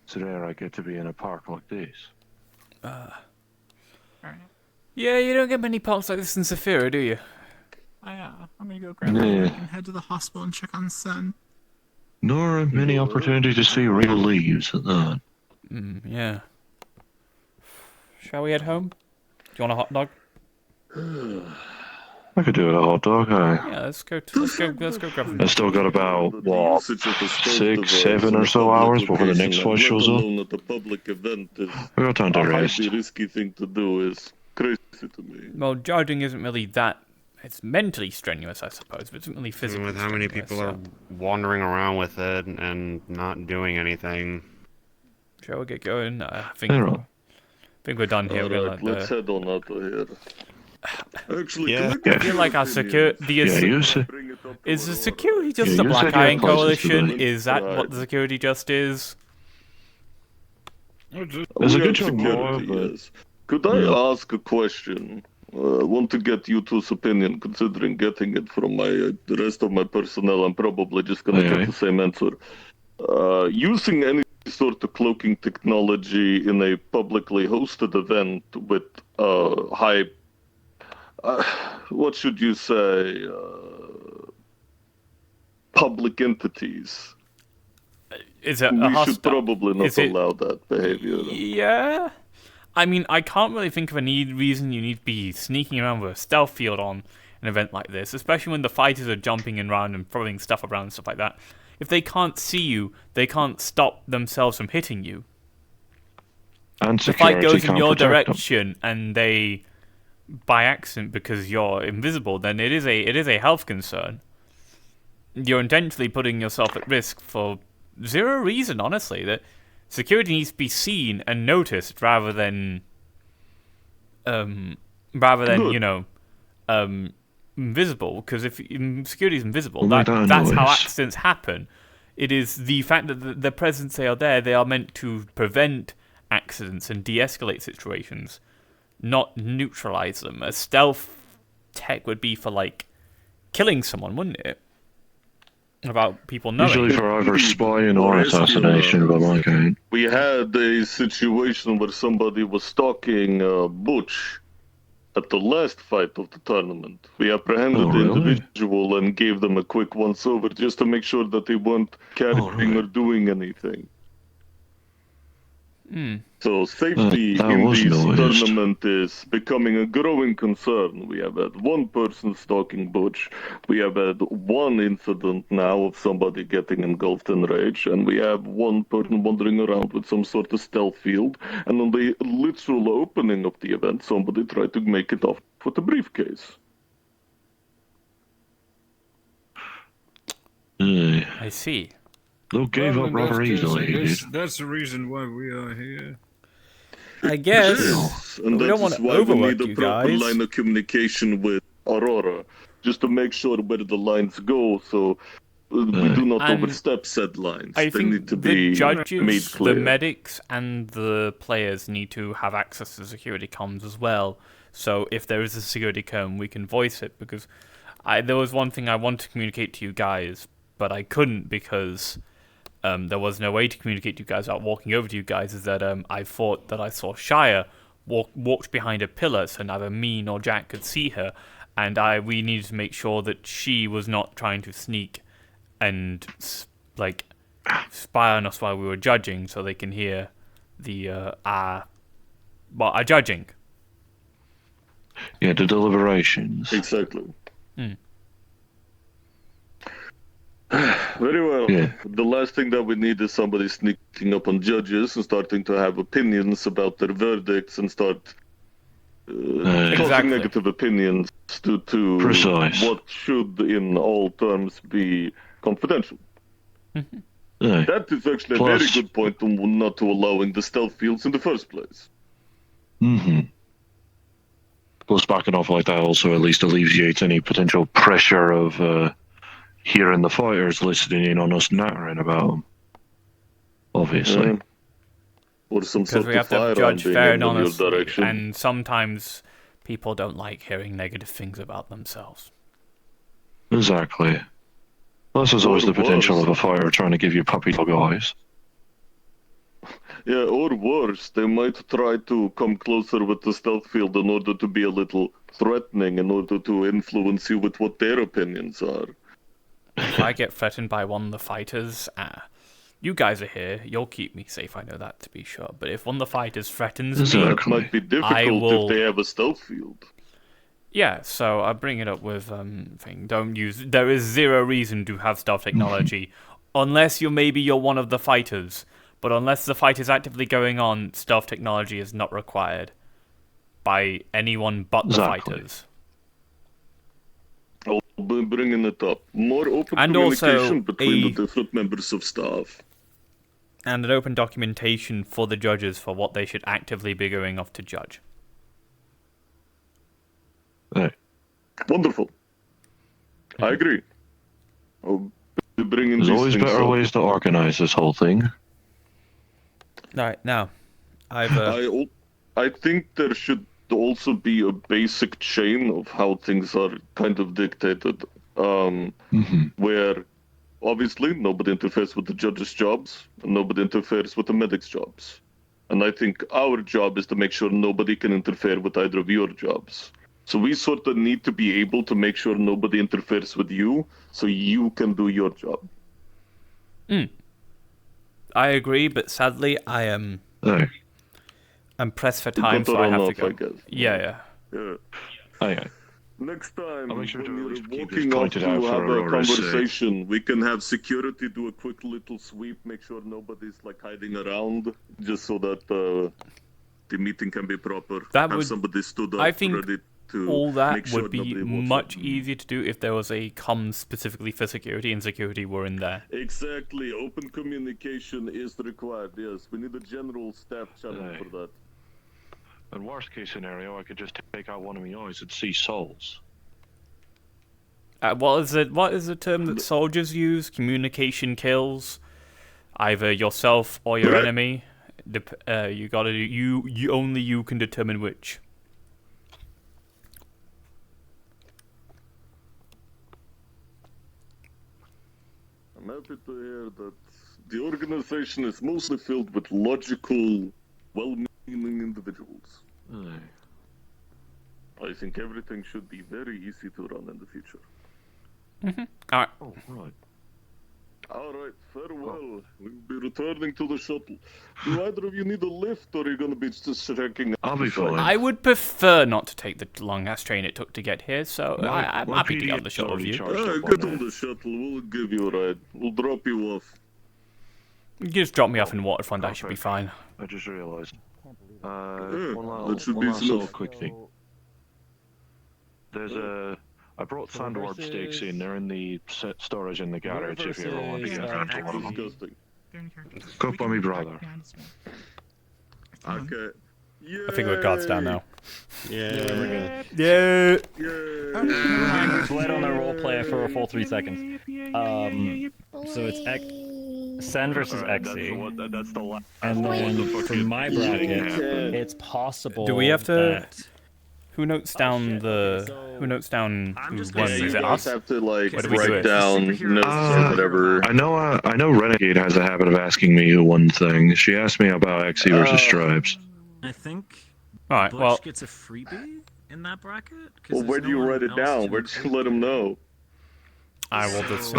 It's rare I get to be in a park like this. Alright. Yeah, you don't get many parks like this in Saphira, do you? I'm gonna go grab my bike and head to the hospital and check on Sen. Nor many opportunities to see real leaves at that. Yeah. Shall we head home? Do you want a hot dog? I could do it a hot dog, Yeah, let's go grab them. I still got about, what, 6, 7 or so hours before the next flight shows up. At a public event is We got time to rest. The risky thing to do is crazy to me. Well, judging isn't really that. It's mentally strenuous, I suppose, but it's not really physically with how many people are wandering around with it and not doing anything. Shall we get going? I think we're done here. Alright, let's head on out of here. Actually, yeah. I feel like our security is the security just a Black Iron Coalition? Is that what the security just is? There's a good job more, but... Yes. Could I ask a question? I want to get you two's opinion, considering getting it from the rest of my personnel. I'm probably just going to get the same answer. Using any sort of cloaking technology in a publicly hosted event with high... what should you say? Public entities. Is it we should probably not allow that behavior. Yeah. I mean, I can't really think of any reason you need to be sneaking around with a stealth field on an event like this, especially when the fighters are jumping around and throwing stuff around and stuff like that. If they can't see you, they can't stop themselves from hitting you. And The fight goes in can't your protect them. direction, and they, by accident, because you're invisible, then it is a health concern. You're intentionally putting yourself at risk for zero reason, honestly. That security needs to be seen and noticed rather than invisible. Because if security is invisible, that's how accidents happen. It is the fact that the presence they are there, they are meant to prevent accidents and de-escalate situations, not neutralize them. A stealth tech would be for, like, killing someone, wouldn't it? About people knowing. Usually for either spying or assassination, by my count. We had a situation where somebody was stalking Butch at the last fight of the tournament. We apprehended the individual and gave them a quick once-over just to make sure that they weren't carrying or doing anything. So safety in this tournament is becoming a growing concern. We have had one person stalking Butch. We have had one incident now of somebody getting engulfed in rage, and we have one person wandering around with some sort of stealth field. And on the literal opening of the event, somebody tried to make it off with a briefcase. I see. Luke gave up rather easily. That's the reason why we are here. I guess. And we don't want to overwork you guys. Line of communication with Aurora, just to make sure where the lines go, so we do not overstep said lines. I think need to the be judges, made clear. the medics, and the players need to have access to security comms as well. So if there is a security comm, we can voice it, because there was one thing I wanted to communicate to you guys, but I couldn't because there was no way to communicate to you guys without walking over to you guys, is that I thought that I saw Shire walked behind a pillar, so neither me nor Jack could see her, and we needed to make sure that she was not trying to sneak and spy on us while we were judging, so they can hear our judging. Yeah, the deliberations. Exactly. Very well. Yeah. The last thing that we need is somebody sneaking up on judges and starting to have opinions about their verdicts and start causing negative opinions to what should, in all terms, be confidential. That is actually a very good point to not to allowing the stealth fields in the first place. Plus, backing off like that also at least alleviates any potential pressure of hearing the fighters listening in on us nattering about them. Obviously. Or some because sort we have of to judge fair and honest, direction. and sometimes people don't like hearing negative things about themselves. Exactly. Plus, there's always the potential of a fighter trying to give you puppy dog eyes. Yeah, or worse, they might try to come closer with the stealth field in order to be a little threatening, in order to influence you with what their opinions are. If I get threatened by one of the fighters, you guys are here, you'll keep me safe, I know that to be sure. But if one of the fighters threatens me, that might be difficult if they have a stealth field. Yeah, so I bring it up with there is zero reason to have stealth technology, unless you're one of the fighters. But unless the fight is actively going on, stealth technology is not required by anyone but the fighters. I'll be bringing it up. More open communication between the different members of staff. And an open documentation for the judges for what they should actively be going off to judge. Right. Wonderful. I agree. I'll be bringing There's always better ways to organize this whole thing. Alright, now, I think there should also be a basic chain of how things are kind of dictated, where obviously nobody interferes with the judges' jobs, and nobody interferes with the medics' jobs. And I think our job is to make sure nobody can interfere with either of your jobs. So we sort of need to be able to make sure nobody interferes with you, so you can do your job. I agree, but sadly, I'm pressed for time, so I have to go. I guess. Yeah. Yeah. Okay. Next time, I'll make sure to when at you're least keep this walking up pointed to out for have a Aurora's sake. conversation, we can have security do a quick little sweep, make sure nobody's like hiding around, just so that the meeting can be proper. That have would- somebody stood up I think ready to all make that sure would be nobody walks much up. easier to do if there was a comm specifically for security and security were in there. Exactly, open communication is required. Yes, we need a general staff channel Aye. for that. In worst case scenario, I could just take out one of my eyes and see souls. What is the term that soldiers use? Communication kills either yourself or your enemy. You gotta you only you can determine which. I'm happy to hear that the organization is mostly filled with logical, well-meaning individuals. Aye. I think everything should be very easy to run in the future. All right. Oh, right. Alright, farewell. We'll be returning to the shuttle. Do either of you need a lift, or are you gonna be just checking out? I'll be the site? fine. I would prefer not to take the long-ass train it took to get here, so I'm My happy to get on PDA the shuttle with already you. charged up Get on on that. the shuttle. We'll give you a ride. We'll drop you off. You just drop me off in Waterfront, I should be fine. I just realised. Yeah, one that should one be last little enough. quick thing. There's a. I brought sandworm sticks in. They're in the storage in the garage. If you ever want to get around to one of them. Disgusting. Go by me brother. Okay. Yeah. I think we're guards down now. Yeah. Yeah. Just wait on the role play for a full 3 seconds. So it's Sen versus Xe, That's the last. and then for my bracket, Yeah. it's possible. Do we have to- that- Who notes down who won? Is You it guys us? have to like What do we do write it? down notes or whatever. I know Renegade has a habit of asking me who won things. She asked me about Xe versus Stripes. I think All right. Butch Well, gets a freebie in that bracket. Well, where do you write it down? Where'd you let them know? I will just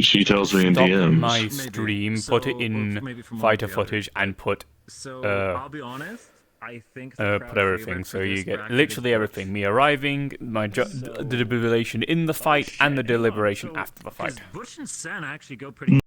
She tells me in stop DMs. my stream, put it in fighter footage, and put So I'll be honest. I think put everything. So you get literally everything: me arriving, my the deliberation in the fight, and the deliberation after the fight. Butch and Sen actually go pretty